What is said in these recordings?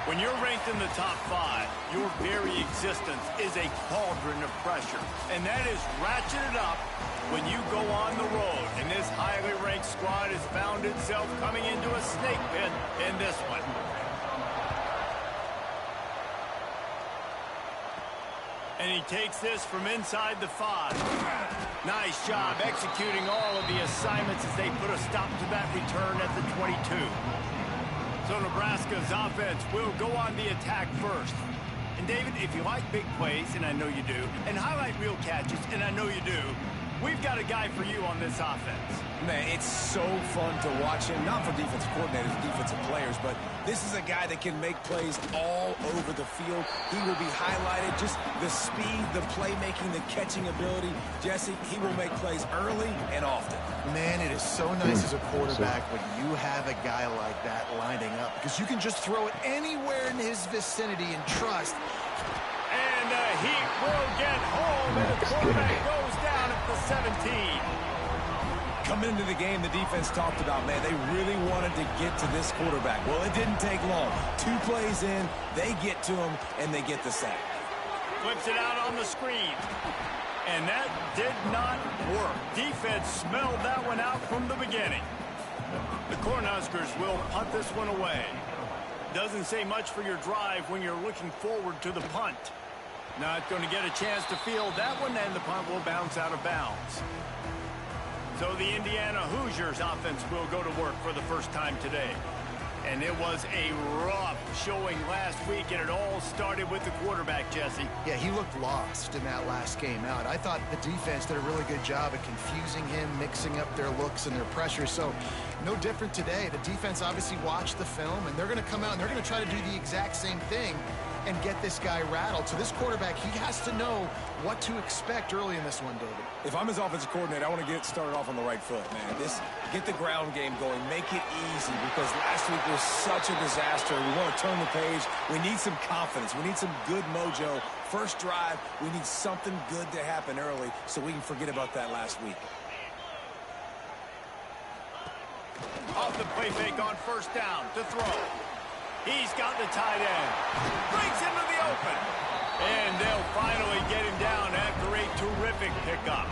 When you're ranked in the top 5, your very existence is a cauldron of pressure. And that is ratcheted up when you go on the road. And this highly ranked squad has found itself coming into a snake pit in this one. And he takes this from inside the 5. Nice job executing all of the assignments as they put a stop to that return at the 22. So Nebraska's offense will go on the attack first. And David, if you like big plays, and I know you do, and highlight real catches, and I know you do, we've got a guy for you on this offense. Man, it's so fun to watch him, not for defensive coordinators, defensive players, but this is a guy that can make plays all over the field. He will be highlighted, just the speed, the playmaking, the catching ability. Jesse, he will make plays early and often. Man, it is so nice as a quarterback when you have a guy like that lining up, because you can just throw it anywhere in his vicinity and trust. And the Heat will get home, and the quarterback goes down at the 17. Coming into the game, the defense talked about, man, they really wanted to get to this quarterback. Well, it didn't take long. 2 plays in, they get to him, and they get the sack. Flips it out on the screen. And that did not work. Defense smelled that one out from the beginning. The Cornhuskers will punt this one away. Doesn't say much for your drive when you're looking forward to the punt. Not going to get a chance to field that one, and the punt will bounce out of bounds. So the Indiana Hoosiers offense will go to work for the first time today. And it was a rough showing last week, and it all started with the quarterback, Jesse. Yeah, he looked lost in that last game out. I thought the defense did a really good job of confusing him, mixing up their looks and their pressure. So no different today. The defense obviously watched the film, and they're going to come out and they're going to try to do the exact same thing and get this guy rattled. So this quarterback, he has to know what to expect early in this one, David. If I'm his offensive coordinator, I want to get started off on the right foot, man. Get the ground game going. Make it easy, because last week was such a disaster. We want to turn the page. We need some confidence. We need some good mojo. First drive, we need something good to happen early so we can forget about that last week. Off the play fake on first down to throw. He's got the tight end. Breaks into the open. And they'll finally get him down after a terrific pickup.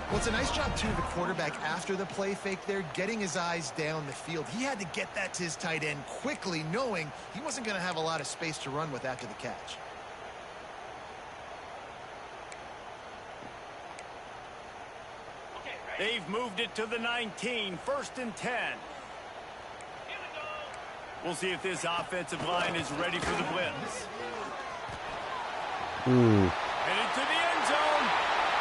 Well, it's a nice job, too, the quarterback after the play fake there, getting his eyes down the field. He had to get that to his tight end quickly, knowing he wasn't going to have a lot of space to run with after the catch. They've moved it to the 19, 1st and 10. We'll see if this offensive line is ready for the blitz. Headed to the end zone,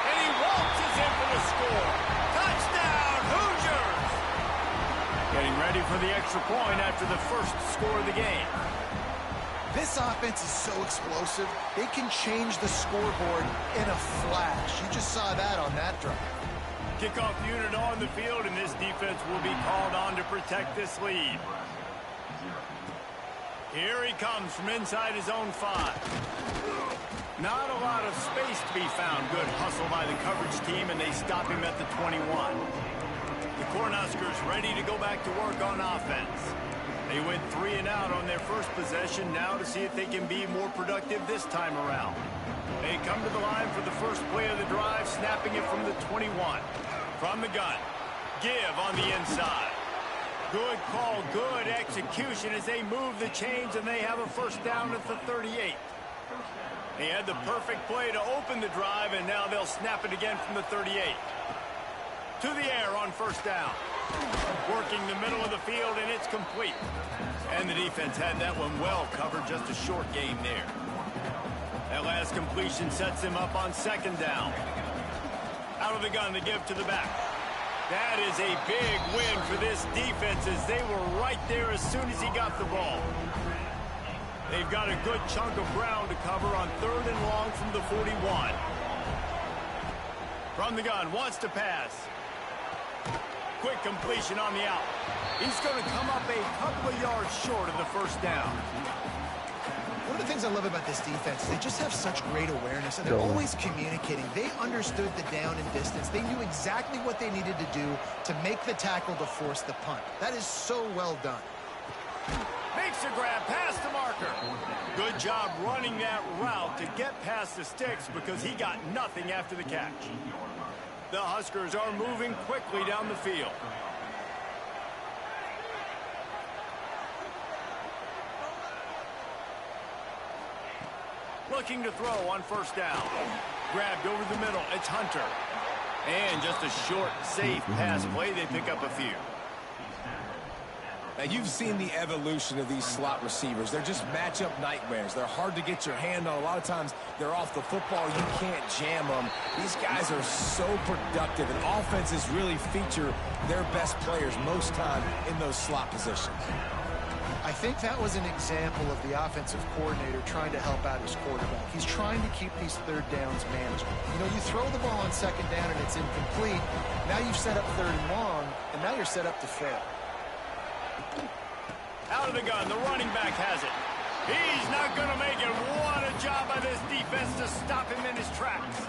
and he waltzes in for the score. Touchdown, Hoosiers! Getting ready for the extra point after the first score of the game. This offense is so explosive, they can change the scoreboard in a flash. You just saw that on that drive. Kickoff unit on the field, and this defense will be called on to protect this lead. Here he comes from inside his own 5. Not a lot of space to be found. Good hustle by the coverage team, and they stop him at the 21. The Cornhuskers ready to go back to work on offense. They went 3 and out on their first possession, now to see if they can be more productive this time around. They come to the line for the first play of the drive, snapping it from the 21. From the gun, give on the inside. Good call, good execution as they move the chains, and they have a first down at the 38. He had the perfect play to open the drive, and now they'll snap it again from the 38. To the air on first down. Working the middle of the field, and it's complete. And the defense had that one well covered, just a short game there. That last completion sets him up on second down. Out of the gun, the give to the back. That is a big win for this defense, as they were right there as soon as he got the ball. They've got a good chunk of ground to cover on 3rd and long from the 41. From the gun, wants to pass. Quick completion on the out. He's going to come up a couple of yards short of the first down. One of the things I love about this defense, they just have such great awareness, and they're always communicating. They understood the down and distance. They knew exactly what they needed to do to make the tackle to force the punt. That is so well done. Makes a grab past the marker. Good job running that route to get past the sticks because he got nothing after the catch. The Huskers are moving quickly down the field. Looking to throw on first down. Grabbed over the middle. It's Hunter. And just a short, safe pass play. They pick up a few. Now, you've seen the evolution of these slot receivers. They're just matchup nightmares. They're hard to get your hand on. A lot of times, they're off the football. You can't jam them. These guys are so productive, and offenses really feature their best players most time in those slot positions. I think that was an example of the offensive coordinator trying to help out his quarterback. He's trying to keep these third downs manageable. You know, you throw the ball on second down and it's incomplete. Now you've set up third and long, and now you're set up to fail. Out of the gun, the running back has it. He's not going to make it. What a job by this defense to stop him in his tracks.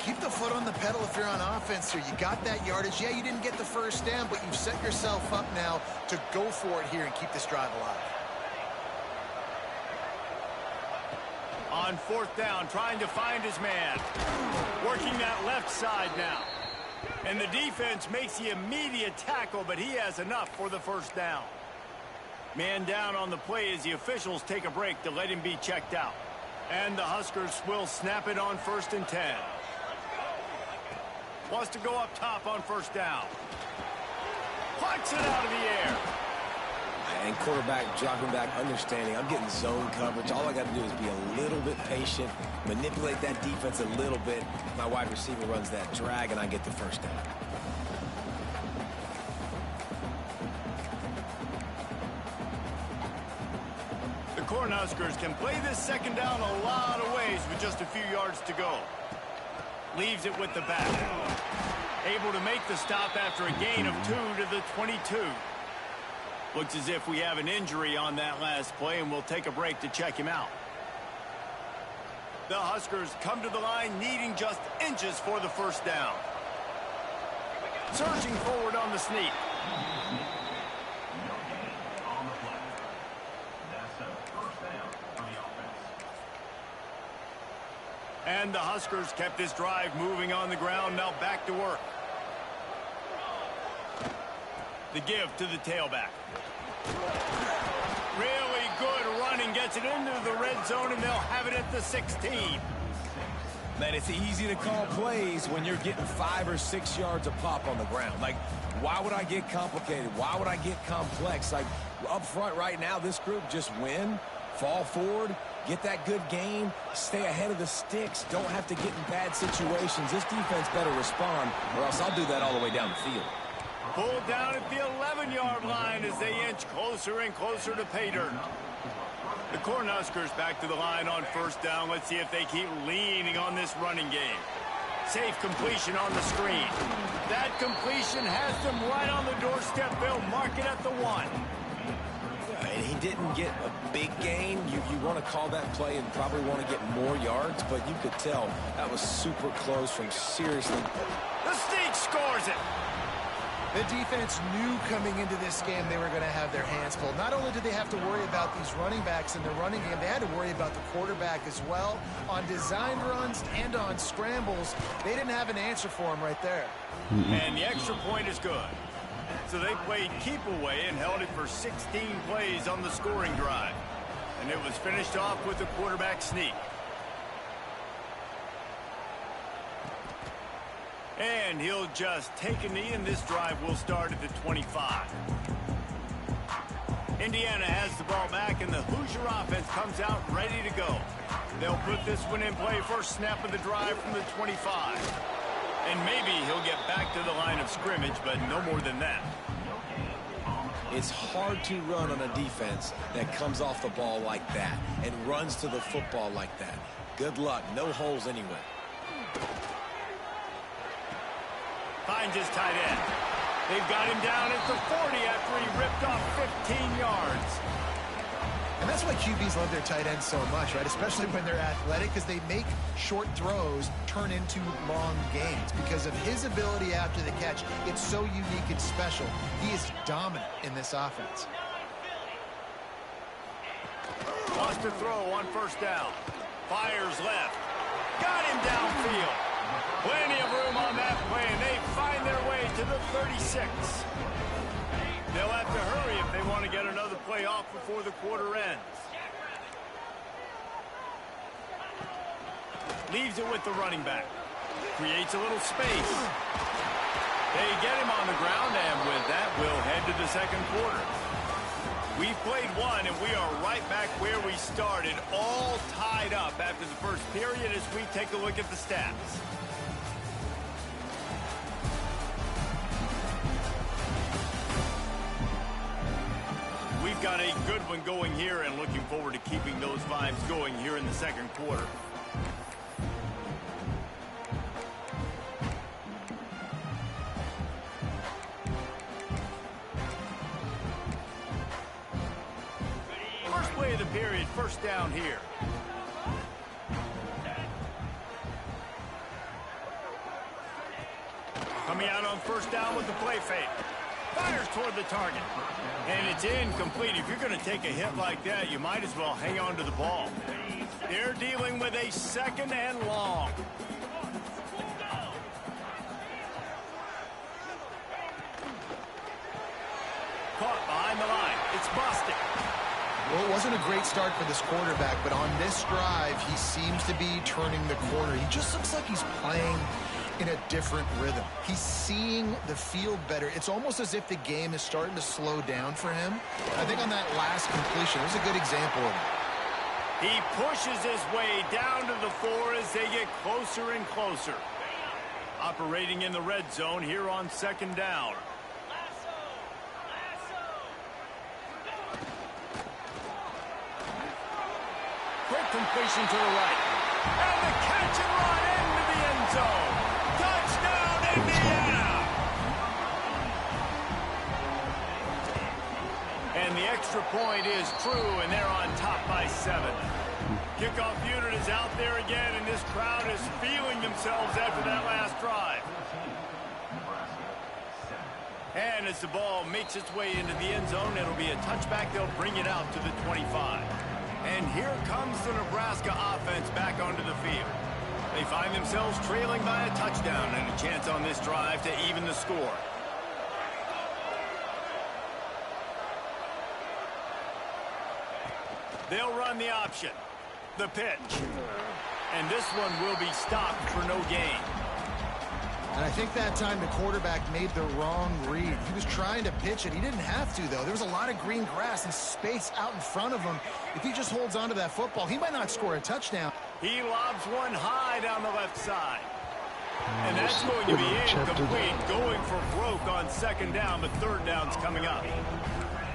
Keep the foot on the pedal if you're on offense here. You got that yardage. Yeah, you didn't get the first down, but you've set yourself up now to go for it here and keep this drive alive. On fourth down, trying to find his man. Working that left side now. And the defense makes the immediate tackle, but he has enough for the first down. Man down on the play as the officials take a break to let him be checked out. And the Huskers will snap it on 1st and 10. Wants to go up top on first down. Plucks it out of the air. And quarterback dropping back, understanding I'm getting zone coverage. All I got to do is be a little bit patient, manipulate that defense a little bit. My wide receiver runs that drag, and I get the first down. The Cornhuskers can play this second down a lot of ways with just a few yards to go. Leaves it with the back. Able to make the stop after a gain of 2 to the 22. Looks as if we have an injury on that last play, and we'll take a break to check him out. The Huskers come to the line needing just inches for the first down. Surging forward on the sneak. And the Huskers kept this drive moving on the ground. Now back to work. The give to the tailback. Really good running. Gets it into the red zone, and they'll have it at the 16. Man, it's easy to call plays when you're getting 5 or 6 yards a pop on the ground. Like, why would I get complicated? Why would I get complex? Like, up front right now, this group just win, fall forward, get that good game, stay ahead of the sticks, don't have to get in bad situations. This defense better respond, or else I'll do that all the way down the field. Pulled down at the 11-yard line as they inch closer and closer to pay dirt. The Cornhuskers back to the line on first down. Let's see if they keep leaning on this running game. Safe completion on the screen. That completion has them right on the doorstep. They'll mark it at the 1. And he didn't get a big gain. You want to call that play and probably want to get more yards, but you could tell that was super close from seriously. The Sneak scores it. The defense knew coming into this game they were going to have their hands full. Not only did they have to worry about these running backs in the running game, they had to worry about the quarterback as well. On designed runs and on scrambles, they didn't have an answer for him right there. And the extra point is good. So they played keep away and held it for 16 plays on the scoring drive. And it was finished off with a quarterback sneak. And he'll just take a knee, and this drive will start at the 25. Indiana has the ball back, and the Hoosier offense comes out ready to go. They'll put this one in play first snap of the drive from the 25. And maybe he'll get back to the line of scrimmage, but no more than that. It's hard to run on a defense that comes off the ball like that and runs to the football like that. Good luck. No holes anywhere. Finds his tight end. They've got him down at the 40 after he ripped off 15 yards. And that's why QBs love their tight ends so much, right? Especially when they're athletic, because they make short throws turn into long gains. Because of his ability after the catch, it's so unique and special. He is dominant in this offense. Wants to throw on first down. Fires left. Got him downfield. Plenty of room on that play, and they find their way to the 36. They'll have to hurry if they want to get another play off before the quarter ends. Leaves it with the running back. Creates a little space. They get him on the ground, and with that, we'll head to the second quarter. We've played one, and we are right back where we started, all tied up after the first period as we take a look at the stats. We've got a good one going here, and looking forward to keeping those vibes going here in the second quarter. Play of the period, first down here. Coming out on first down with the play fake. Fires toward the target. And it's incomplete. If you're going to take a hit like that, you might as well hang on to the ball. They're dealing with a second and long. Caught behind the line. It's busted. Well, it wasn't a great start for this quarterback, but on this drive, he seems to be turning the corner. He just looks like he's playing in a different rhythm. He's seeing the field better. It's almost as if the game is starting to slow down for him. I think on that last completion, it was a good example of it. He pushes his way down to the 4 as they get closer and closer. Operating in the red zone here on second down. Completion to the right. And the catch and run into the end zone. Touchdown, Indiana! And the extra point is true, and they're on top by 7. Kickoff unit is out there again, and this crowd is feeling themselves after that last drive. And as the ball makes its way into the end zone, it'll be a touchback. They'll bring it out to the 25. And here comes the Nebraska offense back onto the field. They find themselves trailing by a touchdown and a chance on this drive to even the score. They'll run the option. The pitch. And this one will be stopped for no gain. And I think that time the quarterback made the wrong read. He was trying to pitch it. He didn't have to, though. There was a lot of green grass and space out in front of him. If he just holds on to that football, he might not score a touchdown. He lobs one high down the left side. And that's going to be incomplete. Going for broke on second down, but third down's coming up.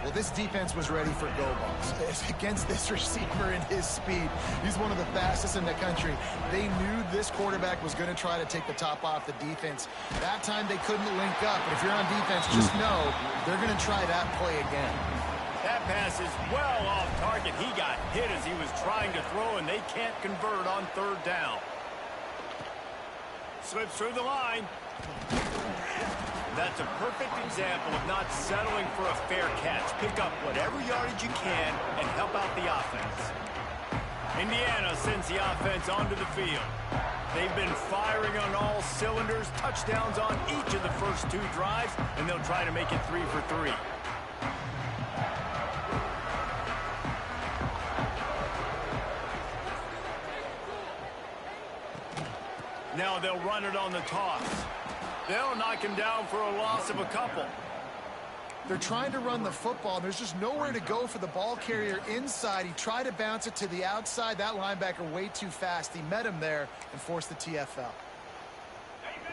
Well, this defense was ready for go balls. Against this receiver and his speed, he's one of the fastest in the country. They knew this quarterback was going to try to take the top off the defense. That time they couldn't link up. But if you're on defense, just know they're going to try that play again. That pass is well off target. He got hit as he was trying to throw, and they can't convert on third down. Slips through the line. That's a perfect example of not settling for a fair catch. Pick up whatever yardage you can and help out the offense. Indiana sends the offense onto the field. They've been firing on all cylinders, touchdowns on each of the first 2 drives, and they'll try to make it 3 for 3. Now they'll run it on the toss. They'll knock him down for a loss of a couple. They're trying to run the football, and there's just nowhere to go for the ball carrier inside. He tried to bounce it to the outside. That linebacker way too fast. He met him there and forced the TFL.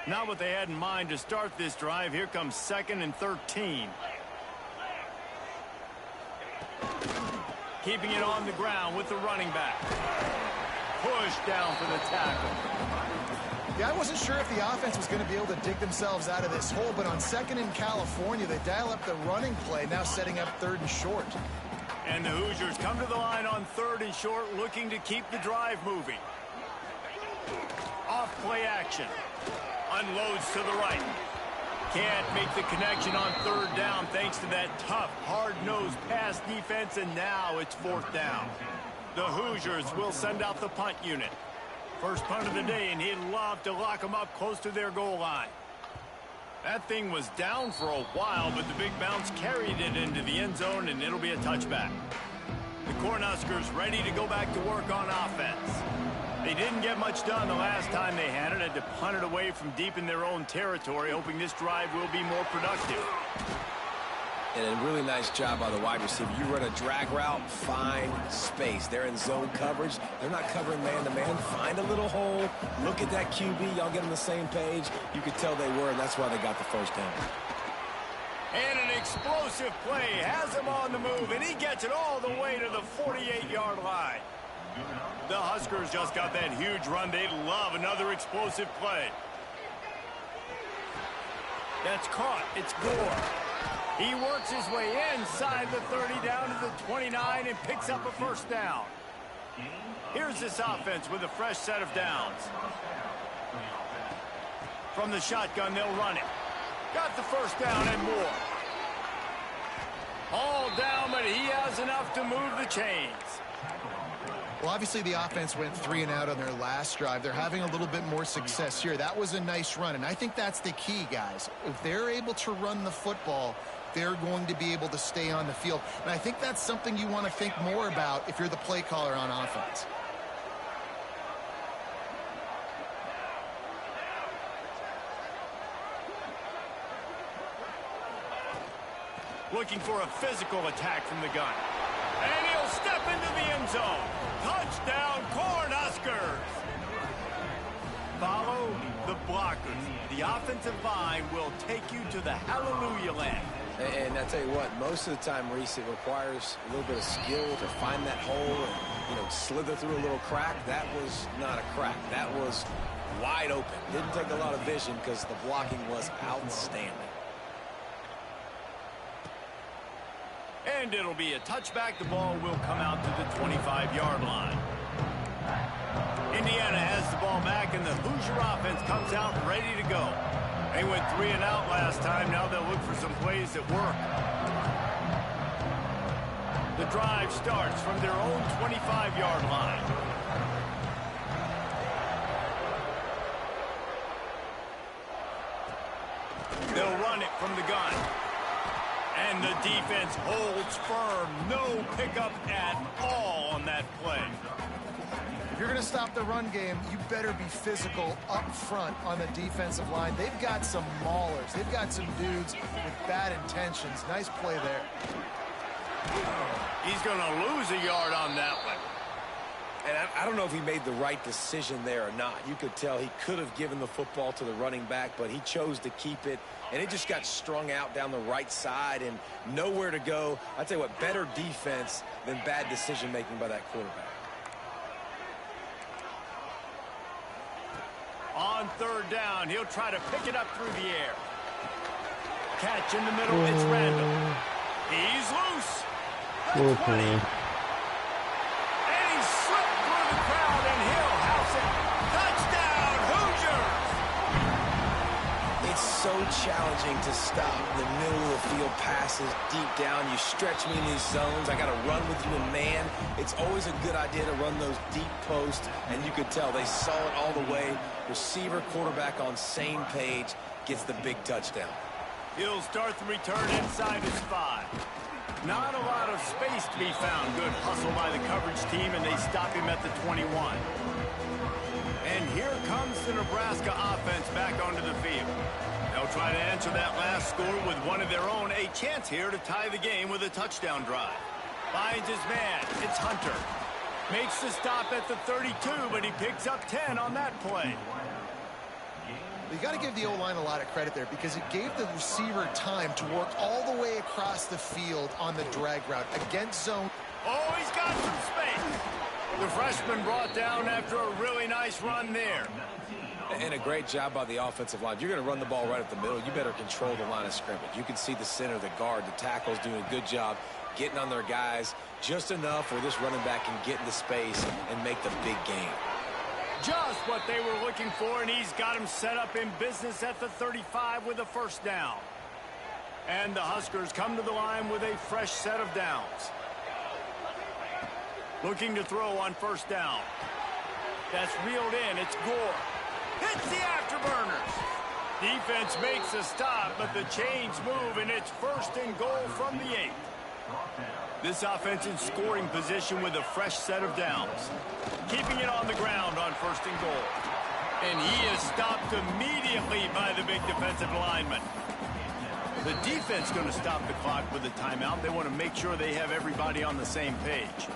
Not what they had in mind to start this drive. Here comes 2nd and 13. Keeping it on the ground with the running back. Push down for the tackle. Yeah, I wasn't sure if the offense was going to be able to dig themselves out of this hole, but on 2nd in California, they dial up the running play, now setting up 3rd and short. And the Hoosiers come to the line on 3rd and short, looking to keep the drive moving. Off play action. Unloads to the right. Can't make the connection on third down thanks to that tough, hard-nosed pass defense, and now it's fourth down. The Hoosiers will send out the punt unit. First punt of the day, and he'd love to lock them up close to their goal line. That thing was down for a while, but the big bounce carried it into the end zone, and it'll be a touchback. The Cornhuskers ready to go back to work on offense. They didn't get much done the last time they had it. Had to punt it away from deep in their own territory, hoping this drive will be more productive. And a really nice job by the wide receiver. You run a drag route, find space. They're in zone coverage. They're not covering man-to-man. Find a little hole. Look at that QB. Y'all get on the same page. You could tell they were, and that's why they got the first down. And an explosive play has him on the move, and he gets it all the way to the 48-yard line. The Huskers just got that huge run. They'd love another explosive play. That's caught. It's Gore. He works his way inside the 30 down to the 29 and picks up a first down. Here's this offense with a fresh set of downs. From the shotgun, they'll run it. Got the first down and more. All down, but he has enough to move the chains. Well, obviously the offense went 3 and out on their last drive. They're having a little bit more success here. That was a nice run, and I think that's the key, guys. If they're able to run the football, they're going to be able to stay on the field. And I think that's something you want to think more about if you're the play caller on offense. Looking for a physical attack from the gun. And he'll step into the end zone. Touchdown, Cornhuskers! Follow the blockers. The offensive line will take you to the hallelujah land. And I tell you what, most of the time, Reese, it requires a little bit of skill to find that hole and, slither through a little crack. That was not a crack. That was wide open. Didn't take a lot of vision because the blocking was outstanding. And it'll be a touchback. The ball will come out to the 25-yard line. Indiana has the ball back, and the Hoosier offense comes out ready to go. They went 3 and out last time. Now they'll look for some plays that work. The drive starts from their own 25-yard line. They'll run it from the gun. And the defense holds firm. No pickup at all on that play. If you're going to stop the run game, you better be physical up front on the defensive line. They've got some maulers. They've got some dudes with bad intentions. Nice play there. He's going to lose a yard on that one. And I don't know if he made the right decision there or not. You could tell he could have given the football to the running back, but he chose to keep it. And it just got strung out down the right side and nowhere to go. I tell you what, better defense than bad decision-making by that quarterback. On third down, he'll try to pick it up through the air. Catch in the middle, it's Randall. He's loose. The 20. And he slipped through the crowd, and he'll house it. Touchdown, Hoosiers! It's so challenging to stop the middle of the field passes deep down. You stretch me in these zones. I got to run with you in man. It's always a good idea to run those deep posts, and you could tell they saw it all the way. Receiver, quarterback on same page, gets the big touchdown. He'll start the return inside his 5. Not a lot of space to be found. Good hustle by the coverage team, and they stop him at the 21. And here comes the Nebraska offense back onto the field. They'll try to answer that last score with one of their own. A chance here to tie the game with a touchdown drive. Finds his man. It's Hunter. Makes the stop at the 32, but he picks up 10 on that play. You got to give the O-line a lot of credit there because it gave the receiver time to work all the way across the field on the drag route against zone. Oh, he's got some space. The freshman brought down after a really nice run there. And a great job by the offensive line. If you're going to run the ball right up the middle, you better control the line of scrimmage. You can see the center, the guard, the tackles doing a good job getting on their guys just enough where this running back can get into space and make the big game. Just what they were looking for, and he's got him set up in business at the 35 with a first down. And the Huskers come to the line with a fresh set of downs. Looking to throw on first down. That's reeled in. It's Gore. Hits the afterburners. Defense makes a stop, but the chains move, and it's first and goal from the 8. This offense in scoring position with a fresh set of downs. Keeping it on the ground on first and goal. And he is stopped immediately by the big defensive lineman. The defense going to stop the clock with a timeout. They want to make sure they have everybody on the same page.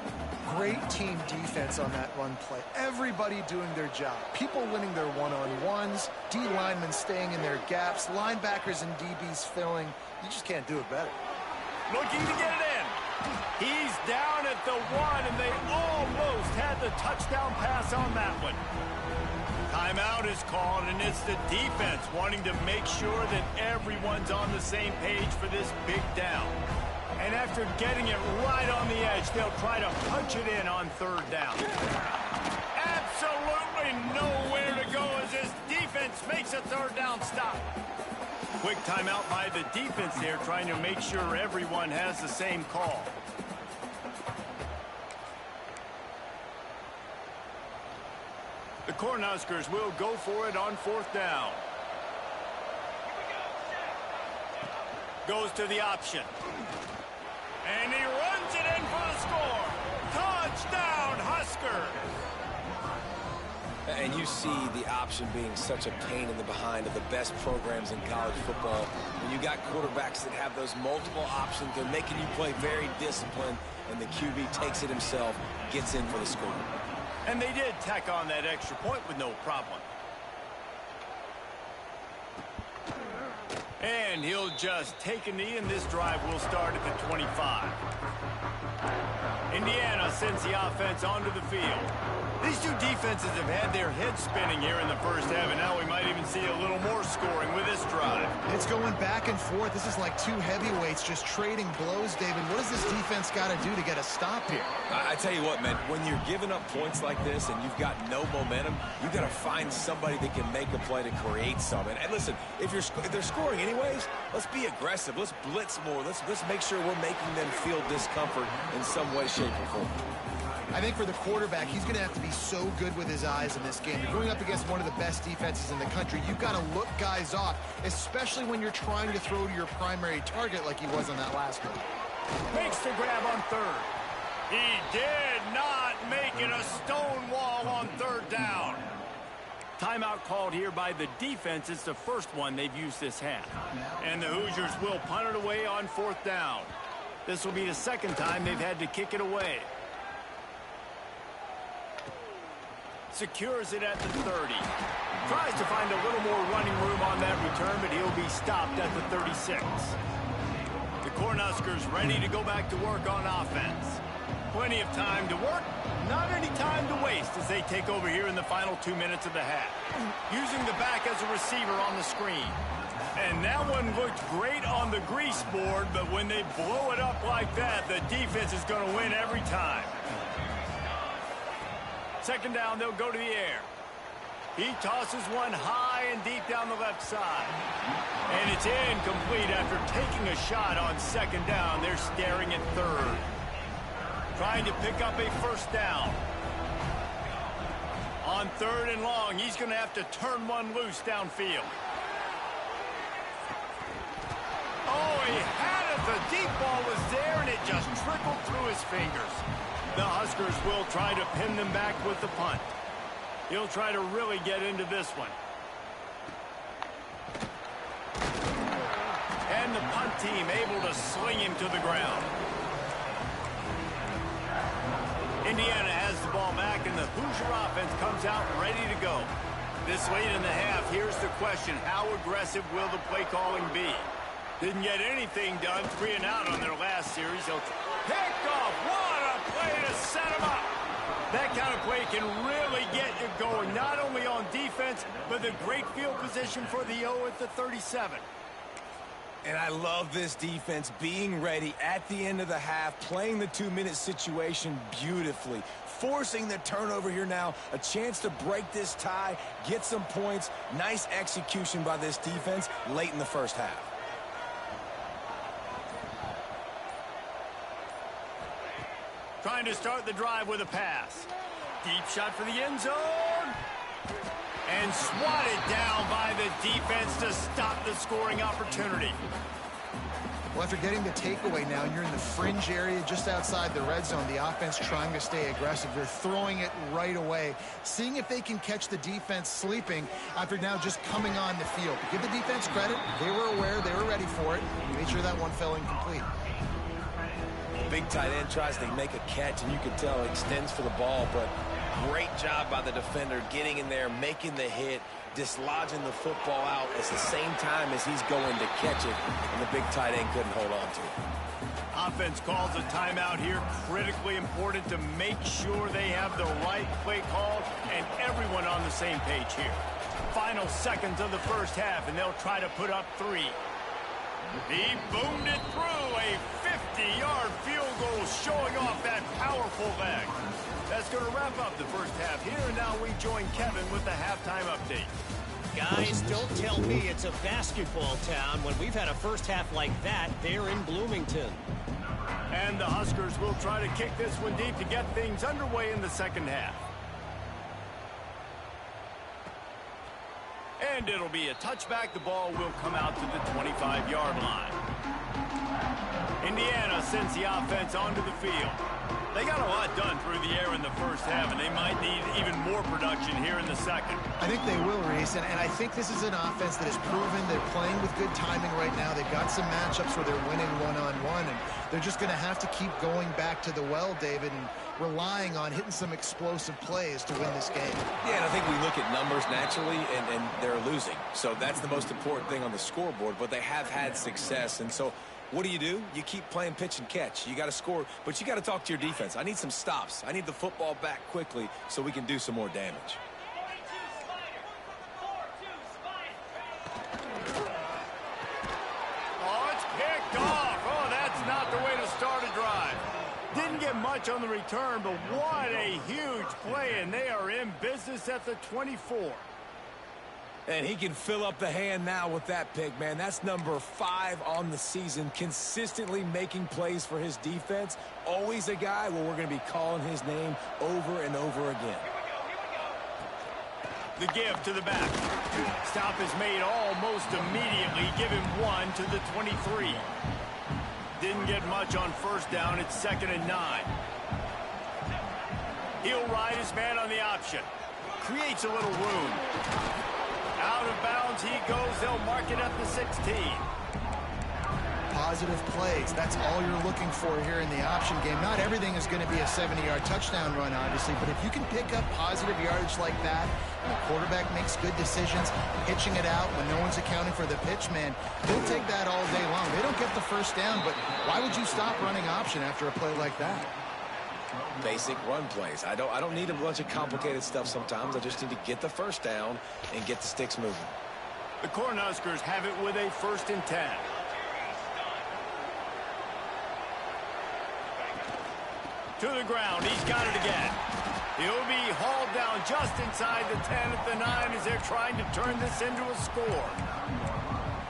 Great team defense on that run play. Everybody doing their job. People winning their one-on-ones, D linemen staying in their gaps, linebackers and DBs filling. You just can't do it better. Looking to get it in. He's down at the 1, and they almost had the touchdown pass on that one. Timeout is called, and it's the defense wanting to make sure that everyone's on the same page for this big down. And after getting it right on the edge, they'll try to punch it in on third down. Absolutely nowhere to go as this defense makes a third down stop. Quick timeout by the defense there, trying to make sure everyone has the same call. The Cornhuskers will go for it on fourth down. Goes to the option. And he runs it in for the score. Touchdown, Huskers! And you see the option being such a pain in the behind of the best programs in college football. When you got quarterbacks that have those multiple options, they're making you play very disciplined, and the QB takes it himself, gets in for the score. And they did tack on that extra point with no problem. And he'll just take a knee, and this drive will start at the 25. Indiana sends the offense onto the field. These two defenses have had their heads spinning here in the first half, and now we might even see a little more scoring with this drive. It's going back and forth. This is like two heavyweights just trading blows, David. What does this defense got to do to get a stop here? I tell you what, man, when you're giving up points like this and you've got no momentum, you've got to find somebody that can make a play to create something. And listen, if they're scoring anyways, let's be aggressive. Let's blitz more. Let's make sure we're making them feel discomfort in some way, shape, or form. I think for the quarterback, he's going to have to be so good with his eyes in this game. You're going up against one of the best defenses in the country. You've got to look guys off, especially when you're trying to throw to your primary target like he was on that last one. Makes the grab on third. He did not make it a stone wall on third down. Timeout called here by the defense. It's the first one they've used this half. And the Hoosiers will punt it away on fourth down. This will be the second time they've had to kick it away. Secures it at the 30. Tries to find a little more running room on that return, but he'll be stopped at the 36. The Cornhuskers ready to go back to work on offense. Plenty of time to work, not any time to waste as they take over here in the final 2 minutes of the half. Using the back as a receiver on the screen. And that one looked great on the grease board, but when they blow it up like that, the defense is going to win every time. Second down, they'll go to the air. He tosses one high and deep down the left side. And it's incomplete after taking a shot on second down. They're staring at third. Trying to pick up a first down. On third and long, he's going to have to turn one loose downfield. Oh, he had it. The deep ball was there, and it just trickled through his fingers. The Huskers will try to pin them back with the punt. He'll try to really get into this one. And the punt team able to sling him to the ground. Indiana has the ball back, and the Hoosier offense comes out ready to go. This late in the half, here's the question. How aggressive will the play calling be? Didn't get anything done, 3 and out on their last series. They'll pick off. What a play to set them up. That kind of play can really get you going, not only on defense, but the great field position for the O at the 37. And I love this defense being ready at the end of the half, playing the 2-minute situation beautifully, forcing the turnover here now, a chance to break this tie, get some points. Nice execution by this defense late in the first half. Trying to start the drive with a pass. Deep shot for the end zone. And swatted down by the defense to stop the scoring opportunity. Well, after getting the takeaway now, you're in the fringe area just outside the red zone. The offense trying to stay aggressive. They're throwing it right away, seeing if they can catch the defense sleeping after now just coming on the field. Give the defense credit. They were aware. They were ready for it. Made sure that one fell incomplete. Big tight end tries to make a catch, and you can tell it extends for the ball, but great job by the defender getting in there, making the hit, dislodging the football out at the same time as he's going to catch it, and the big tight end couldn't hold on to it. Offense calls a timeout here. Critically important to make sure they have the right play call and everyone on the same page here. Final seconds of the first half, and they'll try to put up 3. He boomed it through a 50-yard field goal, showing off that powerful leg. That's going to wrap up the first half here, and now we join Kevin with the halftime update. Guys, don't tell me it's a basketball town when we've had a first half like that there in Bloomington. And the Huskers will try to kick this one deep to get things underway in the second half. And it'll be a touchback. The ball will come out to the 25-yard line. Indiana sends the offense onto the field. They got a lot done through the air in the first half, and they might need even more production here in the second. I think they will, Reese, and I think this is an offense that has proven they're playing with good timing right now. They've got some matchups where they're winning one-on-one, and they're just going to have to keep going back to the well, David, and relying on hitting some explosive plays to win this game. Yeah, and I think we look at numbers naturally, and they're losing. So that's the most important thing on the scoreboard, but they have had success, and so what do? You keep playing pitch and catch. You got to score, but you got to talk to your defense. I need some stops. I need the football back quickly so we can do some more damage. Oh, it's picked off. Oh, that's not the way to start a drive. Didn't get much on the return, but what a huge play, and they are in business at the 24. And he can fill up the hand now with that pick, man. That's number 5 on the season, consistently making plays for his defense. Always a guy where we're going to be calling his name over and over again. The give to the back. Stop is made almost immediately. Give him 1 to the 23. Didn't get much on first down. It's 2nd and 9. He'll ride his man on the option. Creates a little room. Out of bounds he goes. They'll mark it at the 16. Positive plays. That's all you're looking for here in the option game. Not everything is going to be a 70-yard touchdown run, obviously, but if you can pick up positive yardage like that, and the quarterback makes good decisions, pitching it out when no one's accounting for the pitch, man, they'll take that all day long. They don't get the first down, but why would you stop running option after a play like that? Basic run plays. I don't need a bunch of complicated stuff sometimes. I just need to get the first down and get the sticks moving. The Cornhuskers have it with a 1st and 10. To the ground. He's got it again. He'll be hauled down just inside the 10 at the 9 as they're trying to turn this into a score.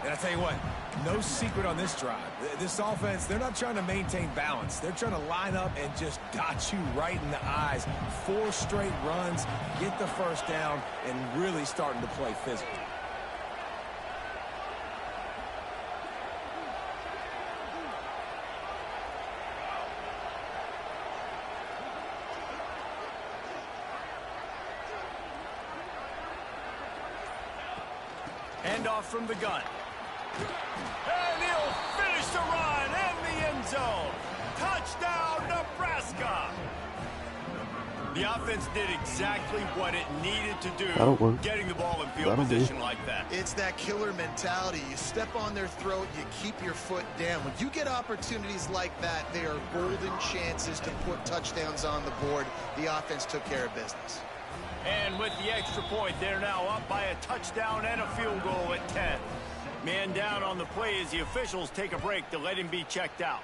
And I tell you what, no secret on this drive. This offense, they're not trying to maintain balance. They're trying to line up and just dot you right in the eyes. 4 straight runs, get the first down, and really starting to play physical. Hand off from the gun. And he'll finish the run in the end zone. Touchdown, Nebraska. The offense did exactly what it needed to do, getting the ball in field position like that. It's that killer mentality. You step on their throat, you keep your foot down. When you get opportunities like that, they are golden chances to put touchdowns on the board. The offense took care of business. And with the extra point, they're now up by a touchdown and a field goal at 10. Man down on the play as the officials take a break to let him be checked out.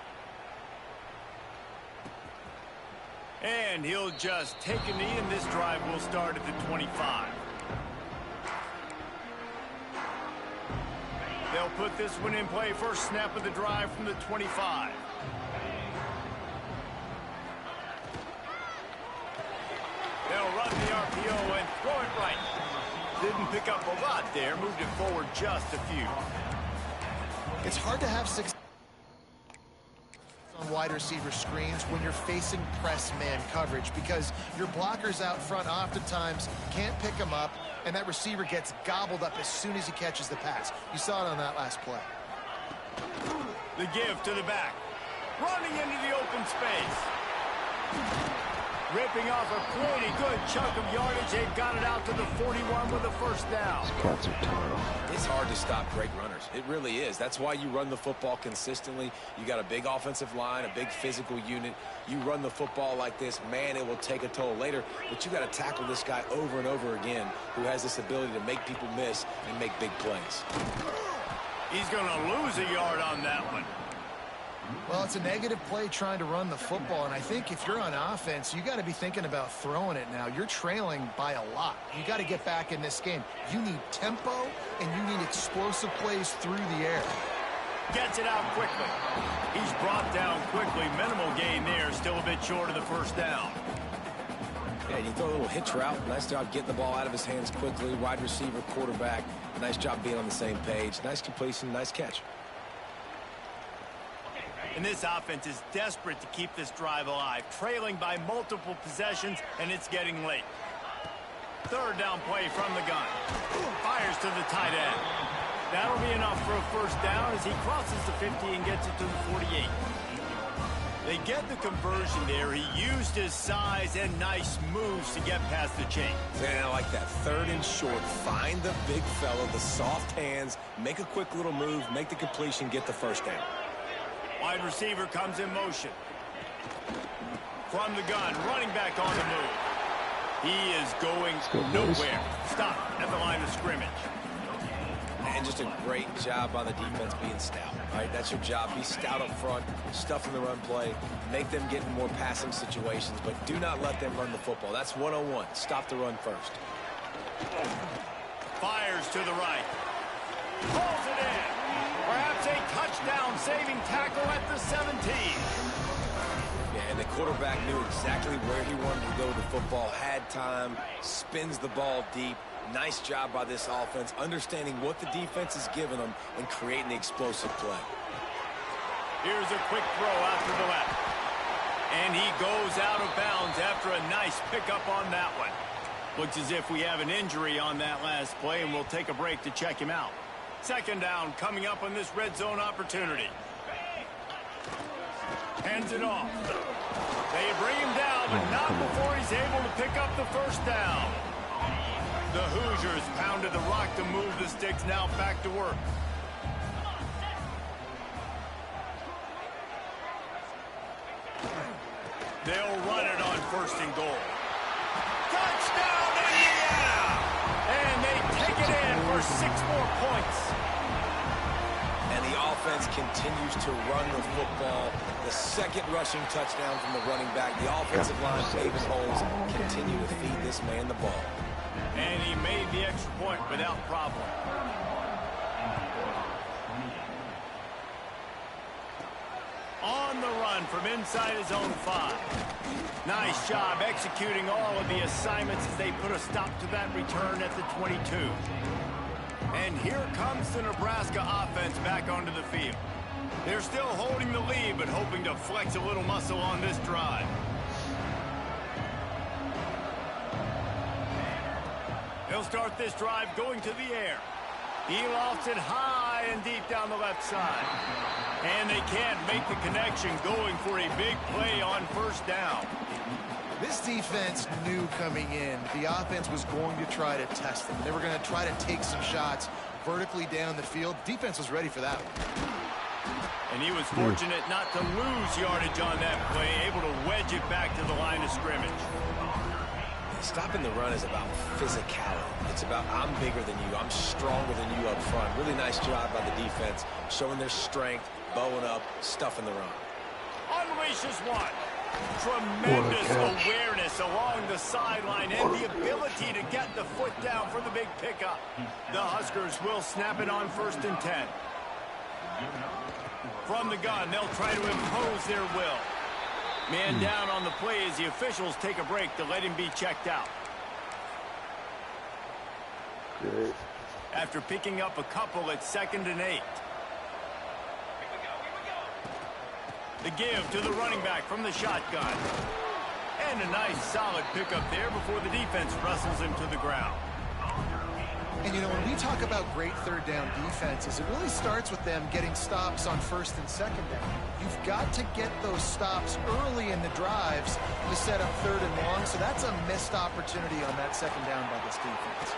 And he'll just take a knee, and this drive will start at the 25. They'll put this one in play. First snap of the drive from the 25. They'll run the RPO and throw it right. Didn't pick up a lot there. Moved it forward just a few. It's hard to have success on wide receiver screens when you're facing press man coverage because your blockers out front oftentimes can't pick them up, and that receiver gets gobbled up as soon as he catches the pass. You saw it on that last play. The give to the back. Running into the open space. Ripping off a pretty good chunk of yardage. They've got it out to the 41 with a first down. These cats are total. It's hard to stop great runners. It really is. That's why you run the football consistently. You got a big offensive line, a big physical unit. You run the football like this, man, it will take a toll later. But you got to tackle this guy over and over again who has this ability to make people miss and make big plays. He's going to lose a yard on that one. Well, it's a negative play trying to run the football, and I think if you're on offense, you got to be thinking about throwing it now. You're trailing by a lot. You got to get back in this game. You need tempo, and you need explosive plays through the air. Gets it out quickly. He's brought down quickly. Minimal gain there. Still a bit short of the first down. Yeah, you throw a little hitch route. Nice job getting the ball out of his hands quickly. Wide receiver, quarterback. Nice job being on the same page. Nice completion, nice catch. And this offense is desperate to keep this drive alive, trailing by multiple possessions, and it's getting late. Third down play from the gun. Fires to the tight end. That'll be enough for a first down as he crosses the 50 and gets it to the 48. They get the conversion there. He used his size and nice moves to get past the chain. Man, I like that. Third and short. Find the big fella, the soft hands, make a quick little move, make the completion, get the first down. Wide receiver comes in motion. From the gun, running back on the move. He is going nowhere. Stop at the line of scrimmage. And just a great job by the defense being stout. All right, that's your job. Be stout up front, stuff in the run play, make them get in more passing situations, but do not let them run the football. That's 101. Stop the run first. Fires to the right. Pulls it in. Perhaps a touchdown-saving tackle at the 17. Yeah, and the quarterback knew exactly where he wanted to go with the football, had time, spins the ball deep. Nice job by this offense, understanding what the defense is giving them and creating the explosive play. Here's a quick throw out to the left. And he goes out of bounds after a nice pickup on that one. Looks as if we have an injury on that last play, and we'll take a break to check him out. Second down coming up on this red zone opportunity. Hands it off. They bring him down, but not before he's able to pick up the first down. The Hoosiers pounded the rock to move the sticks, now back to work. They'll run it on first and goal. Touchdown, Indiana! And they take it in for 6 more points. And the offense continues to run the football. The second rushing touchdown from the running back. The offensive line, David Holmes, continue to feed this man the ball. And he made the extra point without problem. On the run from inside his own 5. Nice job executing all of the assignments as they put a stop to that return at the 22. And here comes the Nebraska offense back onto the field. They're still holding the lead, but hoping to flex a little muscle on this drive. He'll start this drive going to the air. He lofts it high and deep down the left side. And they can't make the connection, going for a big play on first down. This defense knew coming in the offense was going to try to test them. They were going to try to take some shots vertically down the field. Defense was ready for that one. And he was fortunate not to lose yardage on that play, able to wedge it back to the line of scrimmage. Stopping the run is about physicality. It's about I'm bigger than you. I'm stronger than you up front. Really nice job by the defense, showing their strength, bowing up, stuffing the run. Unleashes one. Tremendous awareness along the sideline and the ability to get the foot down for the big pickup. The Huskers will snap it on 1st and 10. From the gun, they'll try to impose their will. Man down on the play as the officials take a break to let him be checked out. Good. After picking up a couple at 2nd and 8. The give to the running back from the shotgun. And a nice solid pickup there before the defense wrestles him to the ground. And, you know, when we talk about great 3rd down defenses, it really starts with them getting stops on 1st and 2nd down. You've got to get those stops early in the drives to set up 3rd and long, so that's a missed opportunity on that 2nd down by this defense.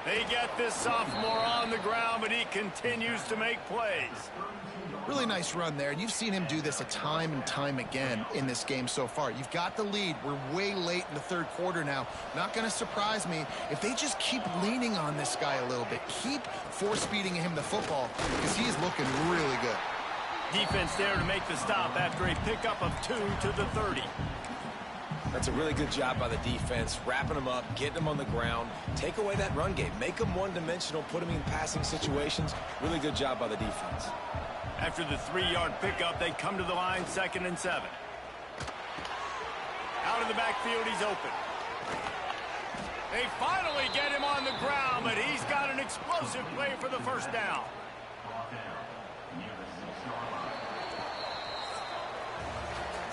They get this sophomore on the ground, but he continues to make plays. Really nice run there, and you've seen him do this a time and time again in this game so far. You've got the lead. We're way late in the 3rd quarter now. Not going to surprise me if they just keep leaning on this guy a little bit. Keep force-feeding him the football because he is looking really good. Defense there to make the stop after a pickup of 2 to the 30. That's a really good job by the defense, wrapping them up, getting them on the ground. Take away that run game. Make them one-dimensional, put them in passing situations. Really good job by the defense. After the 3-yard pickup, they come to the line 2nd and 7. Out of the backfield, he's open. They finally get him on the ground, but he's got an explosive play for the 1st down.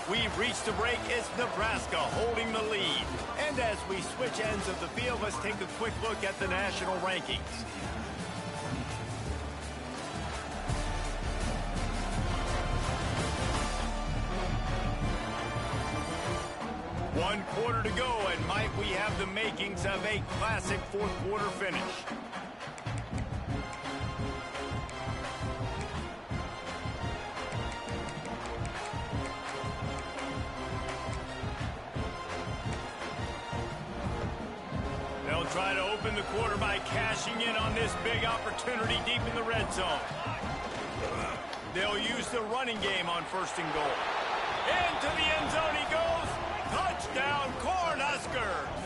We've reached a break. It's Nebraska holding the lead. And as we switch ends of the field, let's take a quick look at the national rankings. One quarter to go, and might we have the makings of a classic 4th quarter finish. They'll try to open the quarter by cashing in on this big opportunity deep in the red zone. They'll use the running game on 1st and goal. Into the end zone he goes. Touchdown, Cornhuskers!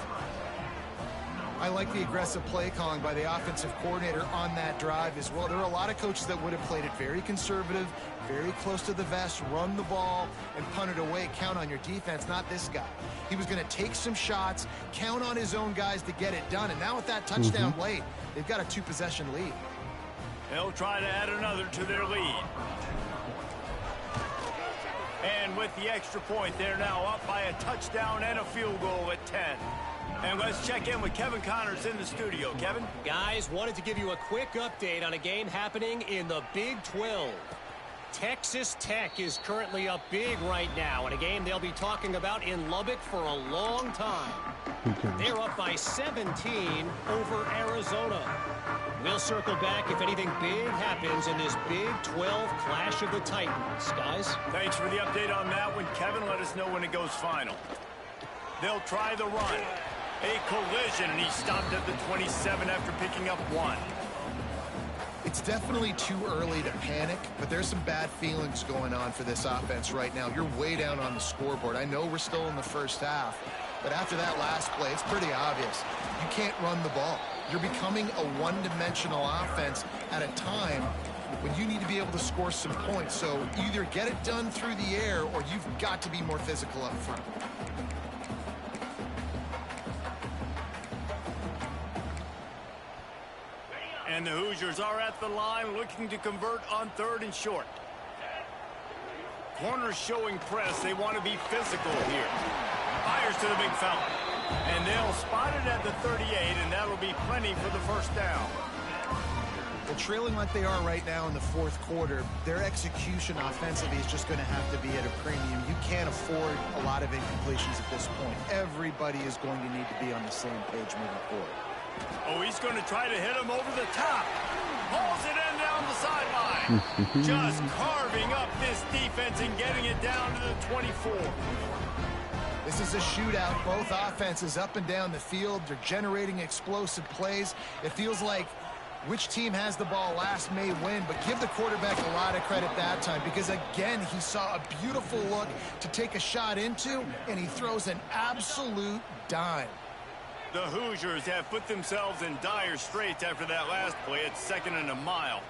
I like the aggressive play calling by the offensive coordinator on that drive as well. There are a lot of coaches that would have played it very conservative, very close to the vest, run the ball, and punt it away. Count on your defense, not this guy. He was going to take some shots, count on his own guys to get it done. And now with that touchdown late, they've got a 2-possession lead. They'll try to add another to their lead. And with the extra point, they're now up by a touchdown and a field goal at 10. And let's check in with Kevin Connors in the studio. Kevin? Guys, wanted to give you a quick update on a game happening in the Big 12. Texas Tech is currently up big right now in a game they'll be talking about in Lubbock for a long time. They're up by 17 over Arizona. We'll circle back if anything big happens in this Big 12 Clash of the Titans. Guys? Thanks for the update on that one, Kevin. Let us know when it goes final. They'll try the run. A collision, and he stopped at the 27 after picking up 1. It's definitely too early to panic, but there's some bad feelings going on for this offense right now. You're way down on the scoreboard. I know we're still in the 1st half, but after that last play, it's pretty obvious. You can't run the ball. You're becoming a one-dimensional offense at a time when you need to be able to score some points. So either get it done through the air or you've got to be more physical up front. And the Hoosiers are at the line looking to convert on 3rd and short. Corners showing press. They want to be physical here. Fires to the big fella. And they'll spot it at the 38, and that'll be plenty for the 1st down. Well, trailing like they are right now in the 4th quarter, their execution offensively is just going to have to be at a premium. You can't afford a lot of incompletions at this point. Everybody is going to need to be on the same page moving forward. Oh, he's going to try to hit him over the top. Pulls it in down the sideline. Just carving up this defense and getting it down to the 24. This is a shootout. Both offenses up and down the field. They're generating explosive plays. It feels like which team has the ball last may win, but give the quarterback a lot of credit that time because, again, he saw a beautiful look to take a shot into, and he throws an absolute dime. The Hoosiers have put themselves in dire straits after that last play. It's 2nd and a mile.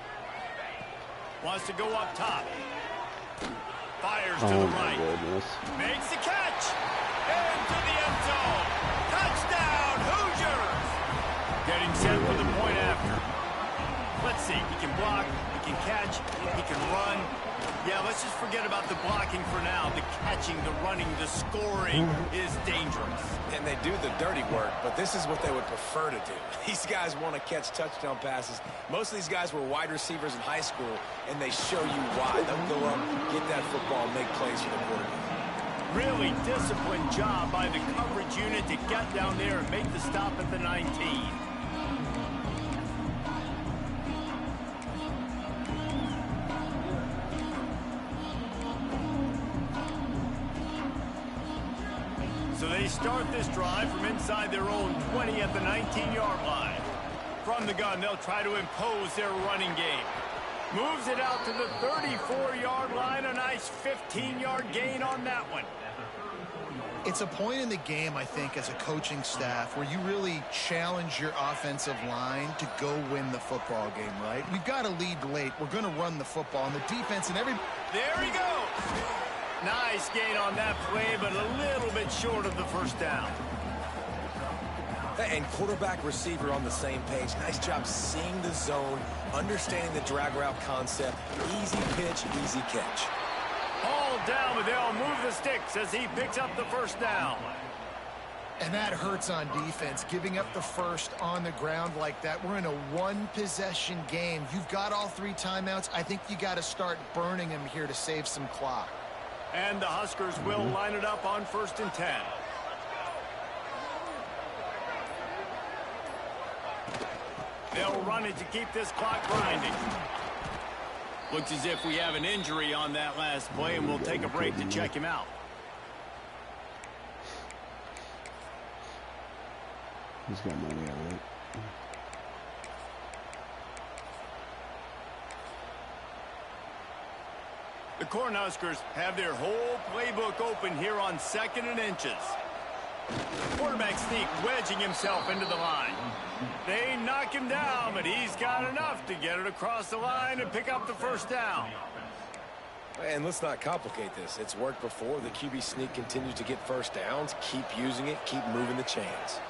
Wants to go up top. Fires to the right. Goodness. Makes the catch. Into the end zone. Touchdown, Hoosiers. Getting set for the point after. Let's see. He can block. He can catch. He can run. Yeah, let's just forget about the blocking for now. The catching, the running, the scoring is dangerous. And they do the dirty work, but this is what they would prefer to do. These guys want to catch touchdown passes. Most of these guys were wide receivers in high school, and they show you why. They'll go up, get that football, and make plays for the quarterback. Really disciplined job by the coverage unit to get down there and make the stop at the 19. So they start this drive from inside their own 20 at the 19-yard line. From the gun, they'll try to impose their running game. Moves it out to the 34-yard line. A nice 15-yard gain on that one. It's a point in the game, I think, as a coaching staff where you really challenge your offensive line to go win the football game, right? We've got to lead late. We're going to run the football, and the defense and every... There he goes. Nice gain on that play, but a little bit short of the first down. And quarterback receiver on the same page. Nice job seeing the zone, understanding the drag route concept. Easy pitch, easy catch. All down, but they'll move the sticks as he picks up the first down. And that hurts on defense, giving up the first on the ground like that. We're in a one-possession game. You've got all 3 timeouts. I think you got to start burning them here to save some clock. And the Huskers will line it up on 1st and 10. They'll run it to keep this clock grinding. Looks as if we have an injury on that last play, and we'll take a break to check him out. He's got money out of it. The Cornhuskers have their whole playbook open here on 2nd and inches. Quarterback sneak wedging himself into the line. They knock him down, but he's got enough to get it across the line and pick up the first down. And let's not complicate this. It's worked before. The QB sneak continues to get first downs. Keep using it. Keep moving the chains.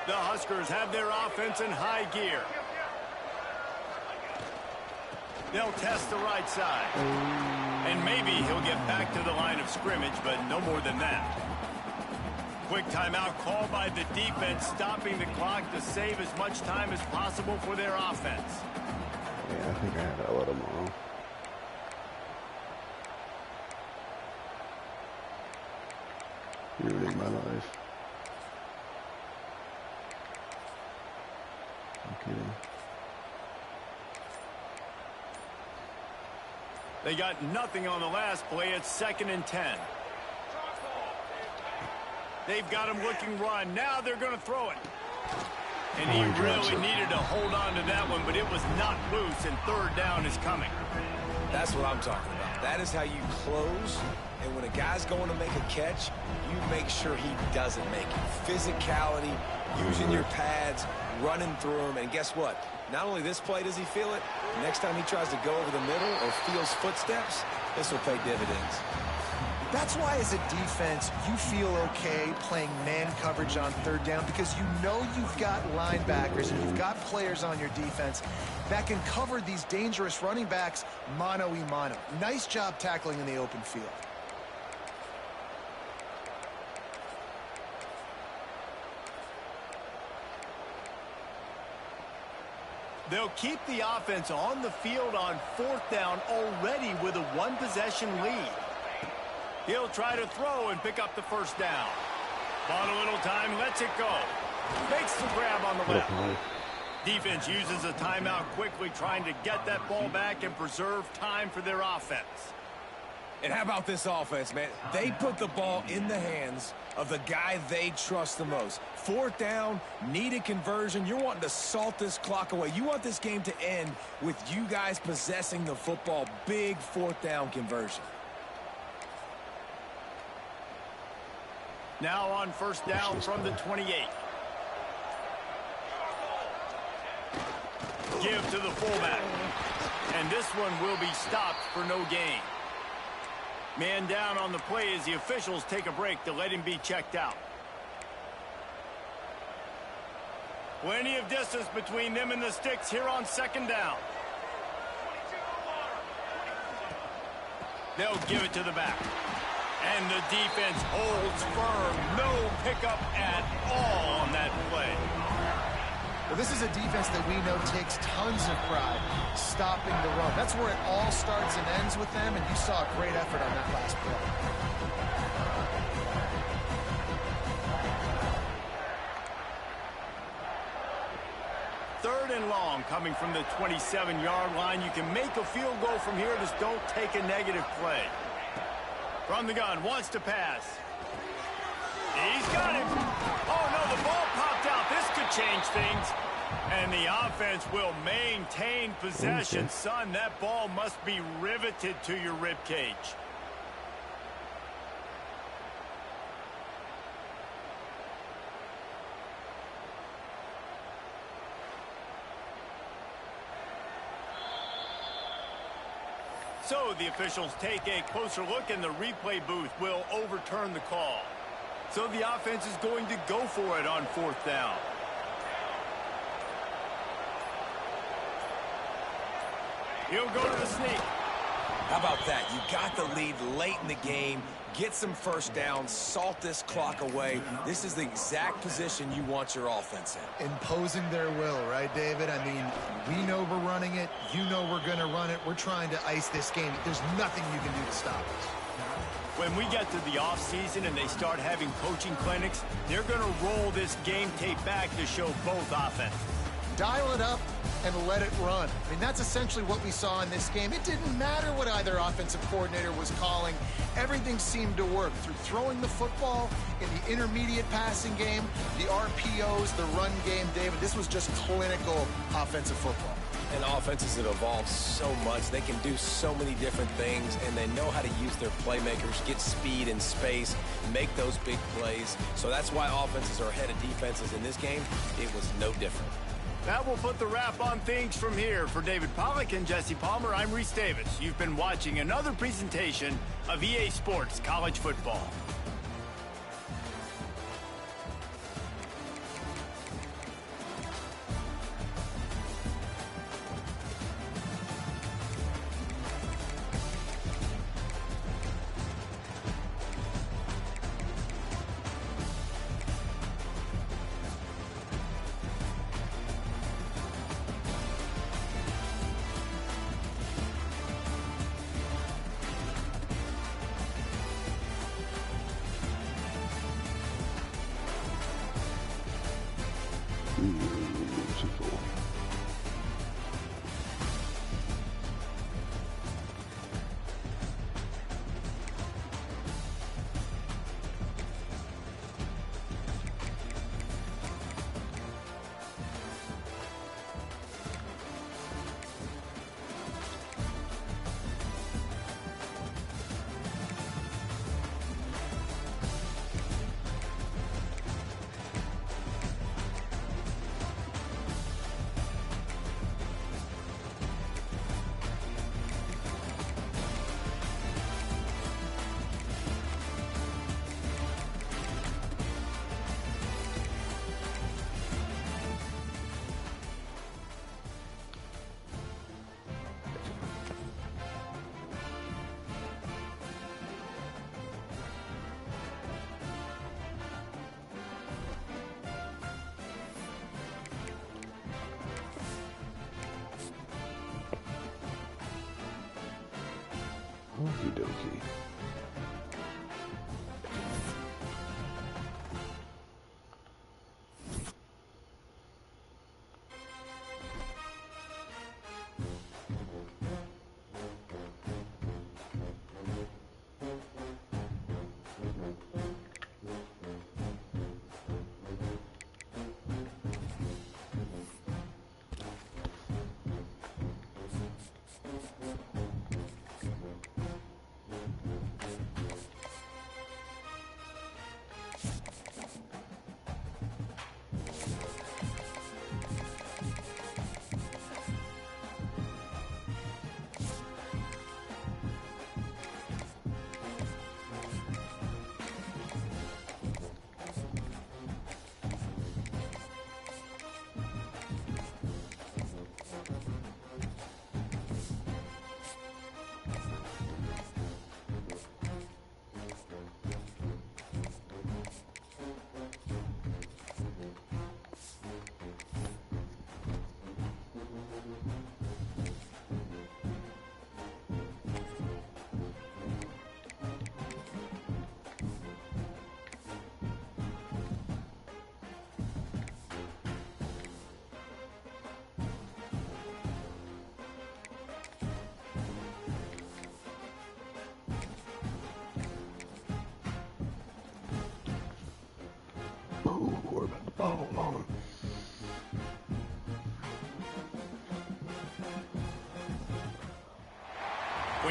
The Huskers have their offense in high gear. They'll test the right side. And maybe he'll get back to the line of scrimmage, but no more than that. Quick timeout called by the defense, stopping the clock to save as much time as possible for their offense. Yeah, I think I had to let him off. Ruining my life. I'm kidding. They got nothing on the last play. It's 2nd and 10. They've got him looking run. Now they're going to throw it. And he really needed to hold on to that one, but it was not loose, and 3rd down is coming. That's what I'm talking about. That is how you close. And when a guy's going to make a catch, you make sure he doesn't make it. Physicality, using your pads, running through them. And guess what? Not only this play does he feel it, next time he tries to go over the middle or feels footsteps, this will pay dividends. That's why, as a defense, you feel okay playing man coverage on 3rd down because you know you've got linebackers and you've got players on your defense that can cover these dangerous running backs mano-a-mano. Nice job tackling in the open field. They'll keep the offense on the field on 4th down already with a 1-possession lead. He'll try to throw and pick up the first down. Bought a little time, lets it go. Makes the grab on the left. Defense uses a timeout quickly, trying to get that ball back and preserve time for their offense. And how about this offense, man? They put the ball in the hands of the guy they trust the most. Fourth down, needed conversion. You're wanting to salt this clock away. You want this game to end with you guys possessing the football. Big fourth down conversion. Now on first down from the 28. Give to the fullback. And this one will be stopped for no gain. Man down on the play as the officials take a break to let him be checked out. Plenty of distance between them and the sticks here on second down. They'll give it to the back. And the defense holds firm. No pickup at all on that play. Well, this is a defense that we know takes tons of pride stopping the run. That's where it all starts and ends with them, and you saw a great effort on that last play. Third and long coming from the 27-yard line. You can make a field goal from here, just don't take a negative play. From the gun, wants to pass. He's got him. Oh, no, the ball popped out. This could change things. And the offense will maintain possession. Son, that ball must be riveted to your ribcage. So the officials take a closer look, and the replay booth will overturn the call. So the offense is going to go for it on fourth down. He'll go to the sneak. How about that? You got the lead late in the game. Get some first down. Salt this clock away. This is the exact position you want your offense in. Imposing their will, right, David? I mean, we know we're running it. You know we're going to run it. We're trying to ice this game. There's nothing you can do to stop us. When we get to the offseason and they start having coaching clinics, they're going to roll this game tape back to show both offenses. Dial it up and let it run. I mean, that's essentially what we saw in this game. It didn't matter what either offensive coordinator was calling. Everything seemed to work through throwing the football in the intermediate passing game, the RPOs, the run game, David. This was just clinical offensive football. And offenses have evolved so much. They can do so many different things, and they know how to use their playmakers, get speed and space, make those big plays. So that's why offenses are ahead of defenses in this game. It was no different. That will put the wrap on things from here. For David Pollack and Jesse Palmer, I'm Reese Davis. You've been watching another presentation of EA Sports College Football. Beautiful. Okie dokie.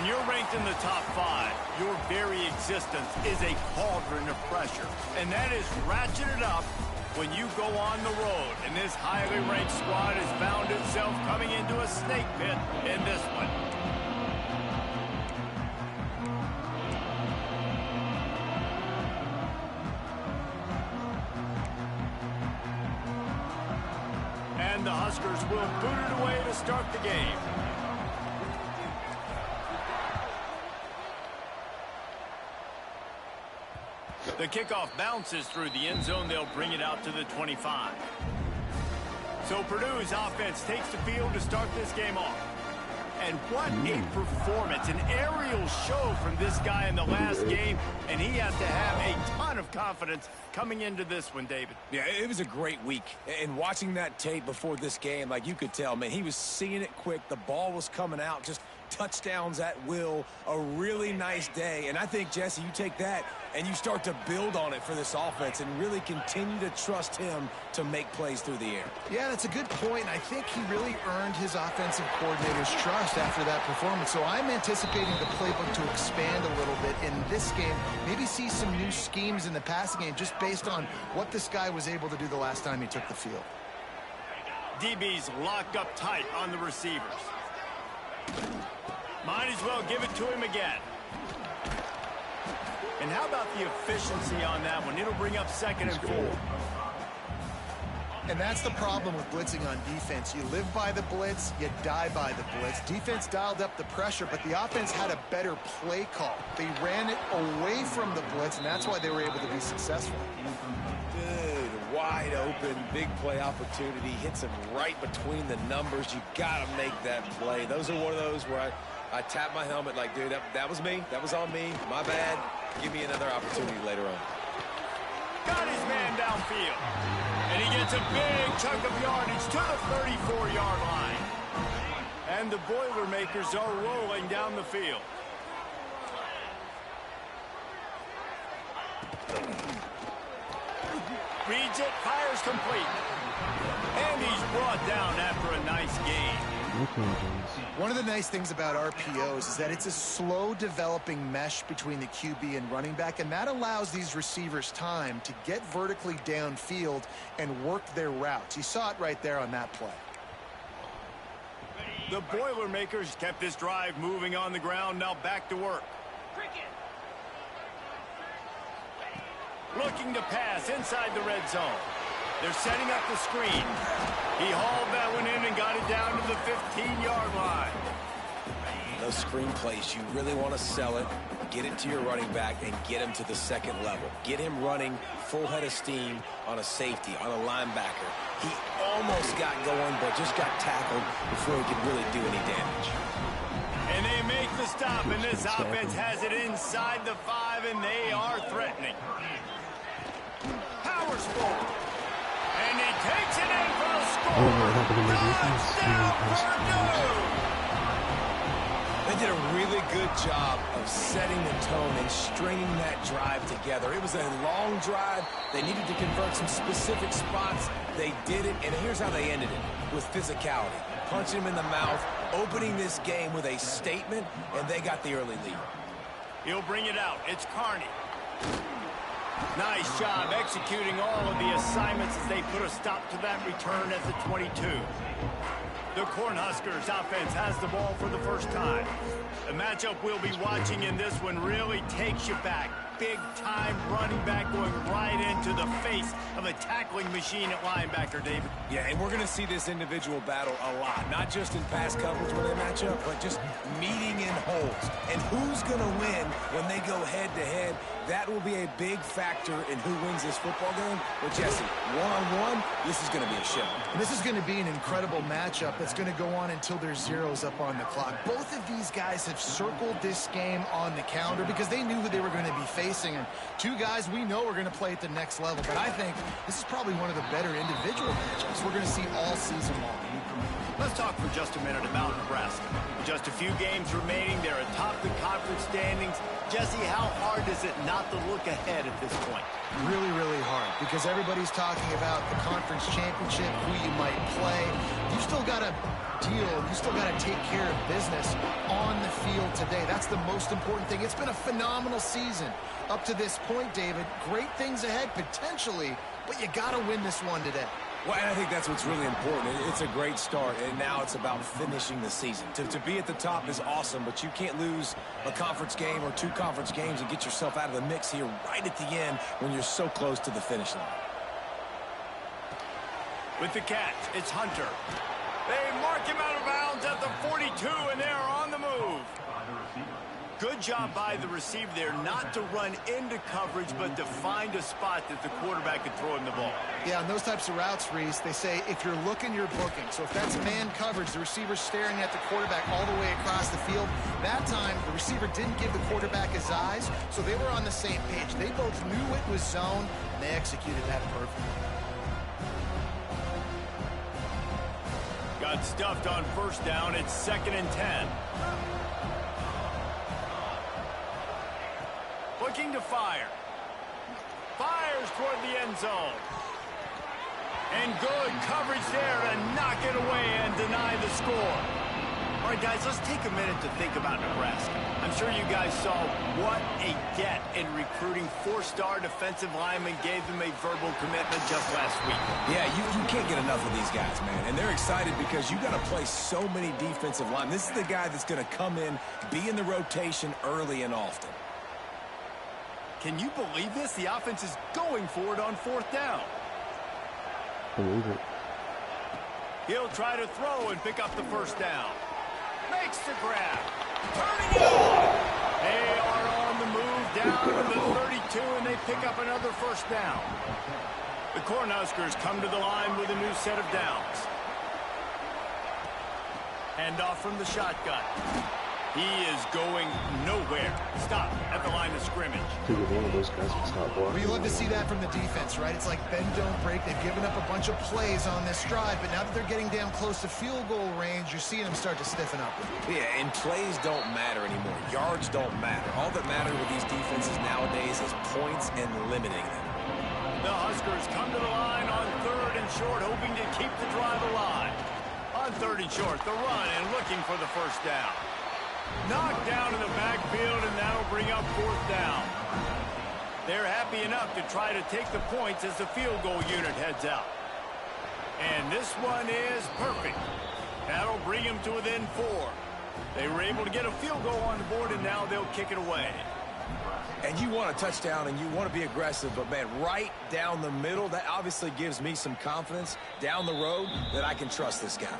When you're ranked in the top 5, your very existence is a cauldron of pressure. And that is ratcheted up when you go on the road. And this highly ranked squad has found itself coming into a snake pit in this one. And the Huskers will boot it away to start the game. The kickoff bounces through the end zone. They'll bring it out to the 25. So Purdue's offense takes the field to start this game off. And what a performance, an aerial show from this guy in the last game. And he has to have a ton of confidence coming into this one, David. Yeah, it was a great week. And watching that tape before this game, like you could tell, man, he was seeing it quick. The ball was coming out, just touchdowns at will. A really nice day. And I think, Jesse, you take that and you start to build on it for this offense and really continue to trust him to make plays through the air. Yeah, that's a good point. I think he really earned his offensive coordinator's trust after that performance. So I'm anticipating the playbook to expand a little bit in this game. Maybe see some new schemes in the passing game just based on what this guy was able to do the last time he took the field. DB's locked up tight on the receivers. Might as well give it to him again. And how about the efficiency on that one? It'll bring up 2nd and 4. And that's the problem with blitzing on defense. You live by the blitz, you die by the blitz. Defense dialed up the pressure, but the offense had a better play call. They ran it away from the blitz, and that's why they were able to be successful. Good, wide open, big play opportunity. Hits him right between the numbers. You got to make that play. Those are one of those where I tap my helmet like, dude, that was me. That was on me. My bad. Give me another opportunity later on. Got his man downfield. And he gets a big chunk of yardage to the 34-yard line. And the Boilermakers are rolling down the field. Reads it, fires complete. And he's brought down after a nice gain. One of the nice things about RPOs is that it's a slow developing mesh between the QB and running back, and that allows these receivers time to get vertically downfield and work their routes. You saw it right there on that play. The Boilermakers kept this drive moving on the ground. Now back to work. Looking to pass inside the red zone. They're setting up the screen. He hauled that one in and got it down to the 15-yard line. Those screen plays, you really want to sell it, get it to your running back, and get him to the 2nd level. Get him running full head of steam on a safety, on a linebacker. He almost got going, but just got tackled before he could really do any damage. And they make the stop, and this offense has it inside the 5, and they are threatening. Powers forward. And he takes it in for a score. Touchdown, Purdue! They did a really good job of setting the tone and stringing that drive together. It was a long drive. They needed to convert some specific spots. They did it, and here's how they ended it, with physicality. Punching him in the mouth, opening this game with a statement, and they got the early lead. He'll bring it out. It's Carney. Nice job executing all of the assignments as they put a stop to that return at the 22. The Cornhuskers offense has the ball for the first time. The matchup we'll be watching in this one really takes you back. Big-time running back going right into the face of a tackling machine at linebacker, David. Yeah, and we're going to see this individual battle a lot. Not just in pass coverage when they match up, but just meeting in holes. And who's going to win when they go head-to-head? That will be a big factor in who wins this football game. But, Jesse, one-on-one, this is going to be a show. And this is going to be an incredible matchup that's going to go on until there's zeros up on the clock. Both of these guys have circled this game on the calendar because they knew who they were going to be facing. facing, and two guys we know are going to play at the next level. But I think this is probably one of the better individual matchups we're going to see all season long. Let's talk for just a minute about Nebraska. With just a few games remaining, they're atop the conference standings. Jesse, how hard is it not to look ahead at this point? Really, really hard, because everybody's talking about the conference championship, who you might play. You've still got to deal, you still got to take care of business on the field today. That's the most important thing. It's been a phenomenal season up to this point, David. Great things ahead, potentially, but you got to win this one today. Well, and I think that's what's really important. It's a great start, and now it's about finishing the season. To be at the top is awesome, but you can't lose a conference game or two conference games and get yourself out of the mix here right at the end when you're so close to the finish line. With the catch, it's Hunter. They mark him out of bounds at the 42, and they're on the move. Good job by the receiver there not to run into coverage, but to find a spot that the quarterback could throw him the ball. Yeah, on those types of routes, Reese, they say if you're looking, you're booking. So if that's man coverage, the receiver's staring at the quarterback all the way across the field. That time, the receiver didn't give the quarterback his eyes, so they were on the same page. They both knew it was zone, and they executed that perfectly. Got stuffed on first down. It's 2nd and 10. Looking to fire. Fires toward the end zone. And good coverage there to knock it away and deny the score. All right, guys, let's take a minute to think about Nebraska. I'm sure you guys saw what a get in recruiting. 4-star defensive linemen gave them a verbal commitment just last week. Yeah, you can't get enough of these guys, man. And they're excited because you got to play so many defensive linemen. This is the guy that's going to come in, be in the rotation early and often. Can you believe this? The offense is going for it on 4th down. Believe it. He'll try to throw and pick up the first down. Makes the grab. Turning it on. They are on the move down to the 32, and they pick up another first down. The Cornhuskers come to the line with a new set of downs. Handoff from the shotgun. He is going nowhere. Stop at the line of scrimmage. I think if one of those guys can stop blocking. Well, you love to see that from the defense, right? It's like bend, don't break. They've given up a bunch of plays on this drive, but now that they're getting damn close to field goal range, you're seeing them start to stiffen up. Yeah, and plays don't matter anymore. Yards don't matter. All that matters with these defenses nowadays is points and limiting them. The Huskers come to the line on 3rd and short, hoping to keep the drive alive. On 3rd and short, the run and looking for the first down. Knocked down in the backfield, and that'll bring up 4th down. They're happy enough to try to take the points as the field goal unit heads out. And this one is perfect. That'll bring them to within 4. They were able to get a field goal on the board, and now they'll kick it away. And you want a touchdown, and you want to be aggressive, but, man, right down the middle, that obviously gives me some confidence down the road that I can trust this guy.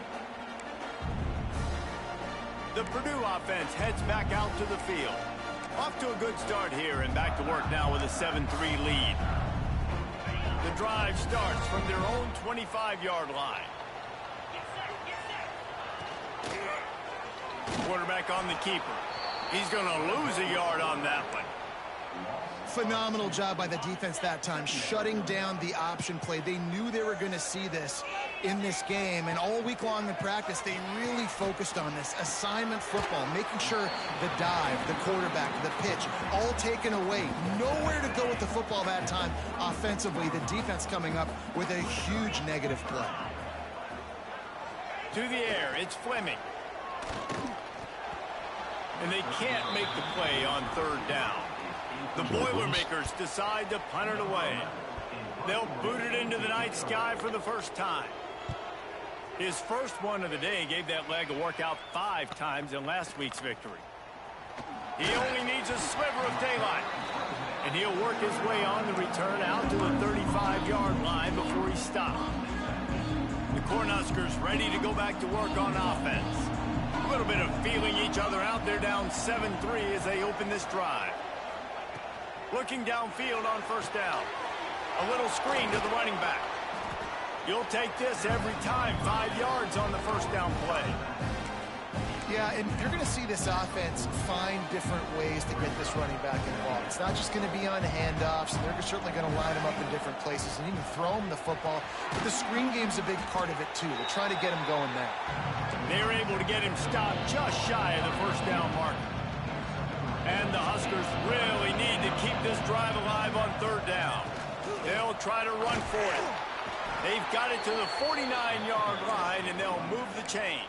The Purdue offense heads back out to the field. Off to a good start here and back to work now with a 7-3 lead. The drive starts from their own 25-yard line. Quarterback on the keeper. He's going to lose a yard on that one. Phenomenal job by the defense that time, shutting down the option play. They knew they were going to see this in this game, and all week long in practice, they really focused on this assignment football, making sure the dive, the quarterback, the pitch, all taken away. Nowhere to go with the football that time offensively. The defense coming up with a huge negative play. To the air, it's Fleming. And they can't make the play on 3rd down. The Boilermakers decide to punt it away. They'll boot it into the night sky for the first time. His first one of the day gave that leg a workout 5 times in last week's victory. He only needs a sliver of daylight. And he'll work his way on the return out to the 35-yard line before he's stopped. The Cornhuskers ready to go back to work on offense. A little bit of feeling each other out. They're down 7-3 as they open this drive. Looking downfield on first down. A little screen to the running back. You'll take this every time. 5 yards on the first down play. Yeah, and you're going to see this offense find different ways to get this running back involved. It's not just going to be on handoffs, and they're certainly going to line him up in different places and even throw him the football. But the screen game's a big part of it, too. They're trying to get him going there. They're able to get him stopped just shy of the first down mark. And the Huskers really need to keep this drive alive on third down. They'll try to run for it. They've got it to the 49-yard line, and they'll move the chains.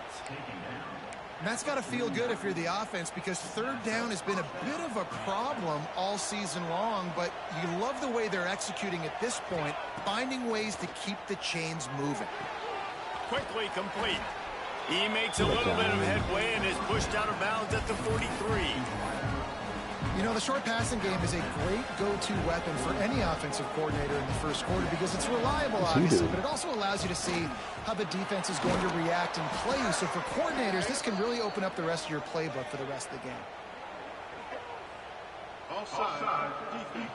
And that's got to feel good if you're the offense, because third down has been a bit of a problem all season long, but you love the way they're executing at this point, finding ways to keep the chains moving. Quickly complete. He makes a little bit of headway and is pushed out of bounds at the 43. You know, the short passing game is a great go-to weapon for any offensive coordinator in the first quarter because it's reliable, obviously, but it also allows you to see how the defense is going to react and play you. So for coordinators, this can really open up the rest of your playbook for the rest of the game. Offside, defense.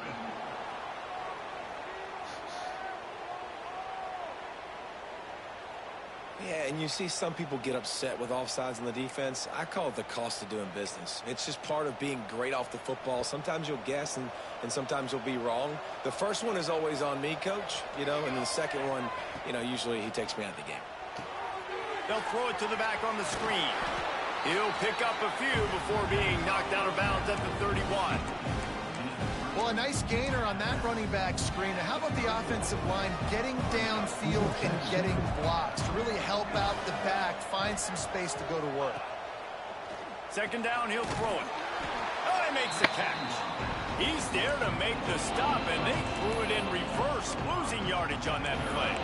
Yeah, and you see some people get upset with offsides in the defense. I call it the cost of doing business. It's just part of being great off the football. Sometimes you'll guess and sometimes you'll be wrong. The first one is always on me, Coach, and the second one, usually he takes me out of the game. They'll throw it to the back on the screen. He'll pick up a few before being knocked out of bounds at the 31. Well, a nice gainer on that running back screen. How about the offensive line getting downfield and getting blocks to really help out the back, find some space to go to work? Second down, he'll throw it. Oh, he makes the catch. He's there to make the stop, and they threw it in reverse, losing yardage on that play.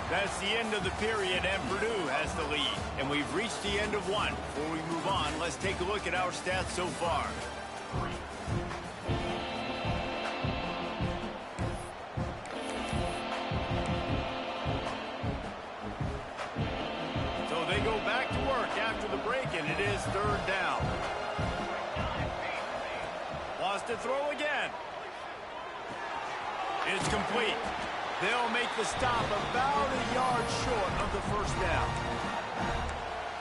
That's the end of the period, and Purdue has the lead. And we've reached the end of one. Before we move on, let's take a look at our stats so far. So they go back to work after the break, and it is third down. Lost to throw again. It's complete. They'll make the stop about a yard short of the first down.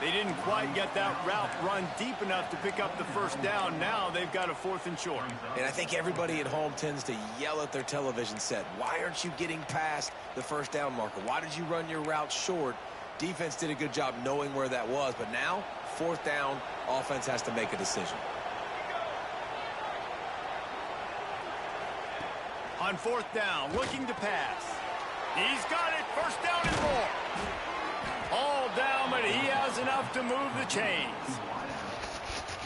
They didn't quite get that route run deep enough to pick up the first down. Now they've got a 4th and short. And I think everybody at home tends to yell at their television set. Why aren't you getting past the first down marker? Why did you run your route short? Defense did a good job knowing where that was. But now, 4th down, offense has to make a decision. On 4th down, looking to pass. He's got it. First down and more. All down, but he has enough to move the chains.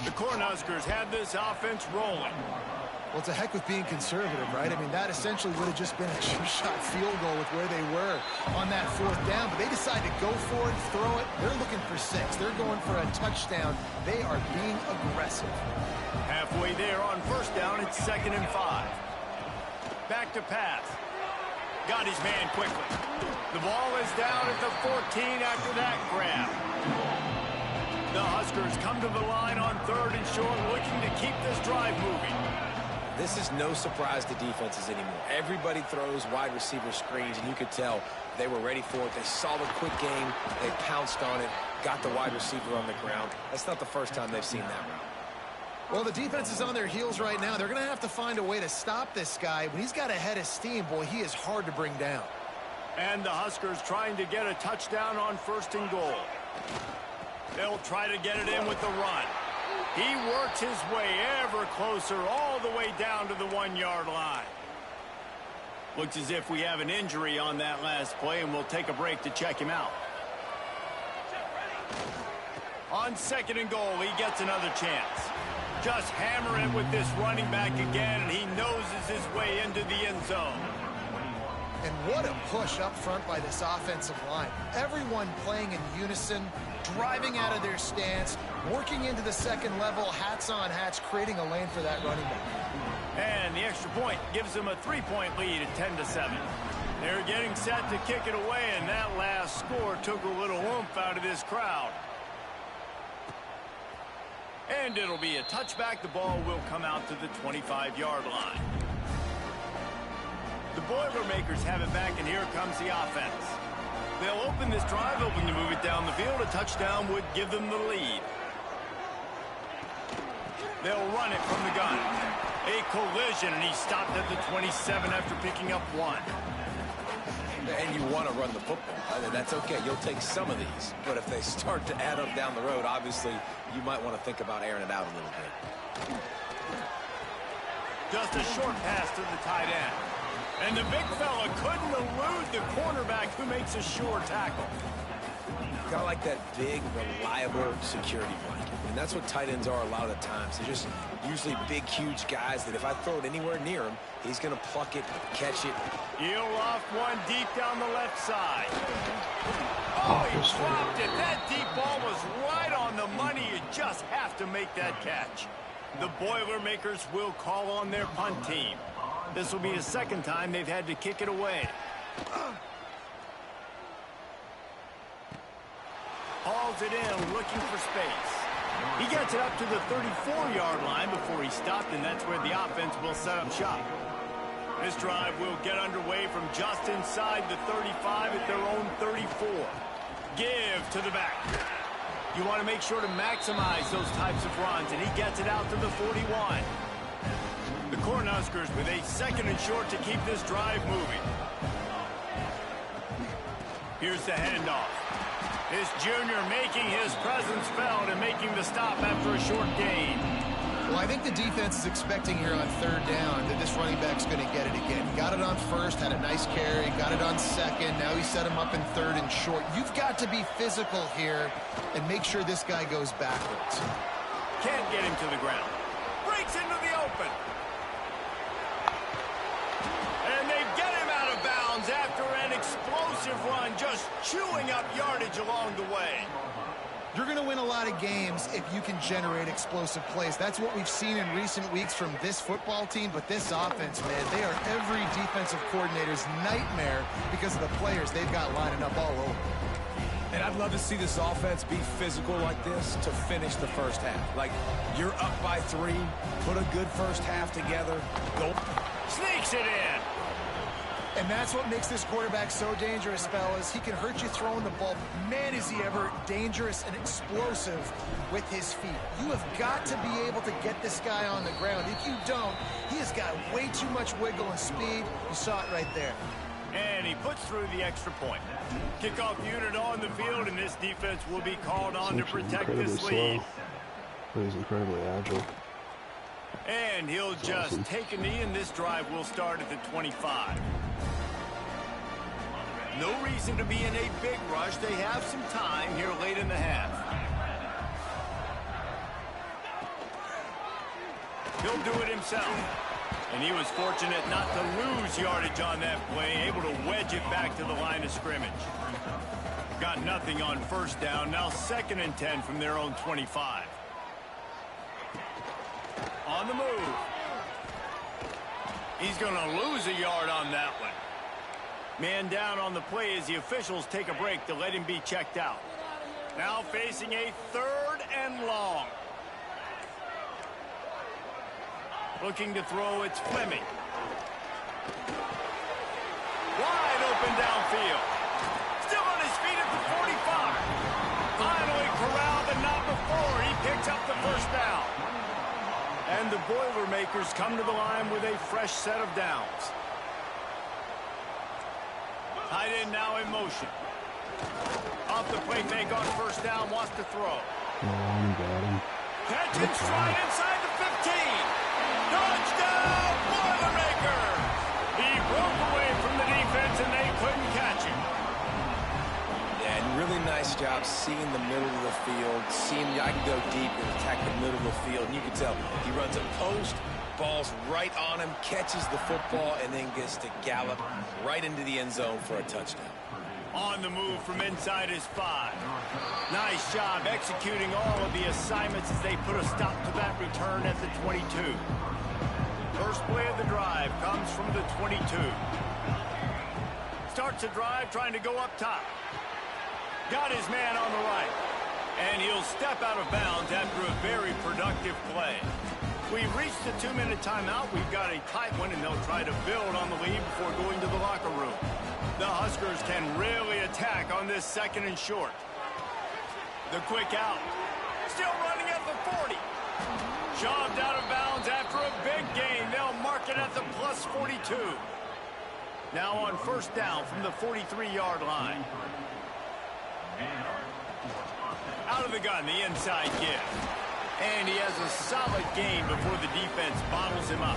The Cornhuskers have this offense rolling. Well, it's a heck with being conservative, right? I mean, that essentially would have just been a two-shot field goal with where they were on that 4th down. But they decide to go for it, throw it. They're looking for 6. They're going for a touchdown. They are being aggressive. Halfway there on first down, it's 2nd and 5. Back to pass. Got his man quickly. The ball is down at the 14 after that grab. The Huskers come to the line on 3rd and short, looking to keep this drive moving. This is no surprise to defenses anymore. Everybody throws wide receiver screens, and you could tell they were ready for it. They saw the quick game. They pounced on it, got the wide receiver on the ground. That's not the first time they've seen that route. Well, the defense is on their heels right now. They're going to have to find a way to stop this guy. When he's got a head of steam, boy, he is hard to bring down. And the Huskers trying to get a touchdown on 1st and goal. They'll try to get it in with the run. He works his way ever closer all the way down to the 1-yard line. Looks as if we have an injury on that last play, and we'll take a break to check him out. On 2nd and goal, he gets another chance. Just hammer it with this running back again, and he noses his way into the end zone. And what a push up front by this offensive line. Everyone playing in unison, driving out of their stance, working into the second level, hats on hats, creating a lane for that running back. And the extra point gives them a 3-point lead at 10-7. They're getting set to kick it away, and that last score took a little oomph out of this crowd. And it'll be a touchback. The ball will come out to the 25-yard line. The Boilermakers have it back, and here comes the offense. They'll open this drive, hoping to move it down the field. A touchdown would give them the lead. They'll run it from the gun. A collision, and he stopped at the 27 after picking up 1. And you want to run the football. That's okay. You'll take some of these. But if they start to add up down the road, obviously, you might want to think about airing it out a little bit. Just a short pass to the tight end. And the big fella couldn't elude the cornerback who makes a sure tackle. Kind of like that big, reliable security blanket. And that's what tight ends are a lot of the times. They're just usually big, huge guys that if I throw it anywhere near him, he's going to pluck it, catch it. He'll loft one deep down the left side. Oh, he dropped it. That deep ball was right on the money. You just have to make that catch. The Boilermakers will call on their punt team. This will be the second time they've had to kick it away. Hauls it in, looking for space. He gets it up to the 34-yard line before he stopped, and that's where the offense will set up shop. This drive will get underway from just inside the 35 at their own 34. Give to the back. You want to make sure to maximize those types of runs, and he gets it out to the 41. The Cornhuskers with a second and short to keep this drive moving. Here's the handoff. This junior making his presence felt and making the stop after a short gain. Well, I think the defense is expecting here on third down that this running back's going to get it again. He got it on first, had a nice carry, got it on second. Now he set him up in third and short. You've got to be physical here and make sure this guy goes backwards. Can't get him to the ground. Breaks into the open. And they get him out of bounds after an explosive run, just chewing up yardage along the way. You're going to win a lot of games if you can generate explosive plays. That's what we've seen in recent weeks from this football team, but this offense, man, they are every defensive coordinator's nightmare because of the players they've got lining up all over. And I'd love to see this offense be physical like this to finish the first half. Like, you're up by 3, put a good first half together, go. Sneaks it in. And that's what makes this quarterback so dangerous, fellas. He can hurt you throwing the ball. Man, is he ever dangerous and explosive with his feet. You have got to be able to get this guy on the ground. If you don't, he has got way too much wiggle and speed. You saw it right there. And he puts through the extra point. Kickoff unit on the field, and this defense will be called on to protect this lead. But he's incredibly agile. And he'll just take a knee, and this drive will start at the 25. No reason to be in a big rush. They have some time here late in the half. He'll do it himself. And he was fortunate not to lose yardage on that play, able to wedge it back to the line of scrimmage. Got nothing on first down. Now 2nd and 10 from their own 25. On the move. He's going to lose a yard on that one. Man down on the play as the officials take a break to let him be checked out. Now facing a 3rd and long. Looking to throw, it's Fleming. Wide open downfield. Still on his feet at the 45. Finally corralled, but not before. He picks up the first down. And the Boilermakers come to the line with a fresh set of downs. Tight end now in motion. Off the play fake on first down, wants to throw. Got him. Catch and stride inside the 15. Touchdown, Boilermakers! He broke away from the defense and they couldn't catch him. Yeah, and really nice job seeing the middle of the field, seeing I can go deep and attack the middle of the field. And you can tell he runs a post, ball's right on him, catches the football, and then gets to gallop right into the end zone for a touchdown. On the move from inside his 5. Nice job executing all of the assignments as they put a stop to that return at the 22. First play of the drive comes from the 22. Starts the drive trying to go up top. Got his man on the right. And he'll step out of bounds after a very productive play. We've reached the 2-minute timeout. We've got a tight one, and they'll try to build on the lead before going to the locker room. The Huskers can really attack on this 2nd and short. The quick out. Still running at the 40. Shoved out of bounds after a big gain. They'll mark it at the plus 42. Now on 1st down from the 43-yard line. Out of the gun, the inside give. And he has a solid gain before the defense bottles him up.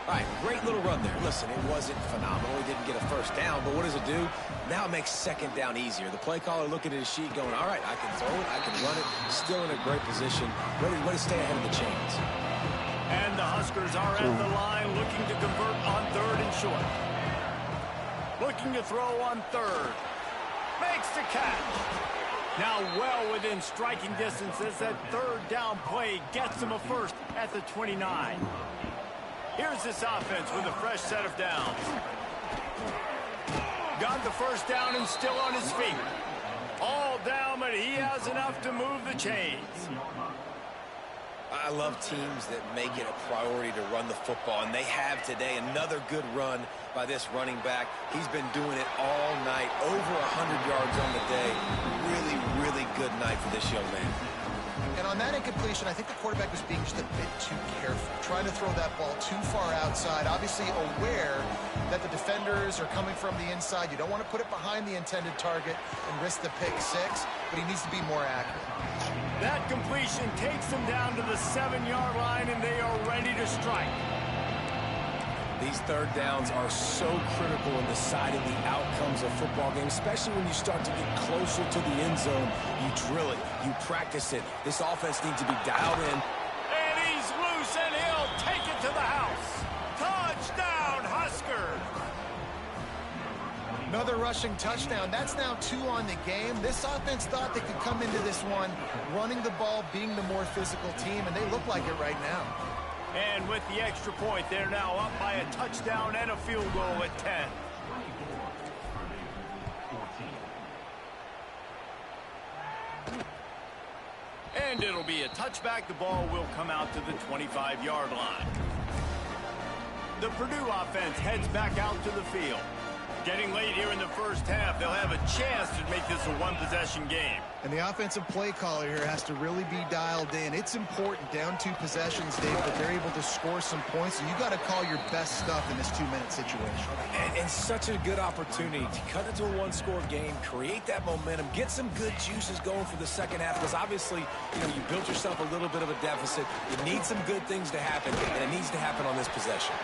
All right, great little run there. Listen, it wasn't phenomenal. He didn't get a 1st down, but what does it do? Now it makes 2nd down easier. The play caller looking at his sheet going, all right, I can throw it, I can run it. Still in a great position, ready to stay ahead of the chains. And the Huskers are at the line looking to convert on 3rd and short. Looking to throw on 3rd. Makes the catch. Now well within striking distance as that 3rd down play gets him a 1st at the 29. Here's this offense with a fresh set of downs. Got the 1st down and still on his feet. All down, but he has enough to move the chains. I love teams that make it a priority to run the football, and they have today. Another good run by this running back. He's been doing it all night, over 100 yards on the day. Really, really good night for this young man. And on that incompletion, I think the quarterback was being just a bit too careful, trying to throw that ball too far outside, obviously aware that the defenders are coming from the inside. You don't want to put it behind the intended target and risk the pick 6, but he needs to be more accurate. That completion takes them down to the 7-yard line, and they are ready to strike. These 3rd downs are so critical in deciding the outcomes of football games, especially when you start to get closer to the end zone. You drill it, you practice it. This offense needs to be dialed in. And he's loose, and he'll take it to the house. Touchdown, Huskers! Another rushing touchdown. That's now 2 on the game. This offense thought they could come into this one running the ball, being the more physical team, and they look like it right now. And with the extra point, they're now up by a touchdown and a field goal at 10. And it'll be a touchback. The ball will come out to the 25-yard line. The Purdue offense heads back out to the field. Getting late here in the 1st half, they'll have a chance to make this a 1-possession game. And the offensive play caller here has to really be dialed in. It's important, down 2 possessions, Dave, but they're able to score some points. And you got to call your best stuff in this 2-minute situation. And such a good opportunity to cut into a 1-score game, create that momentum, get some good juices going for the 2nd half. Because obviously, you built yourself a little bit of a deficit. You need some good things to happen, and it needs to happen on this possession.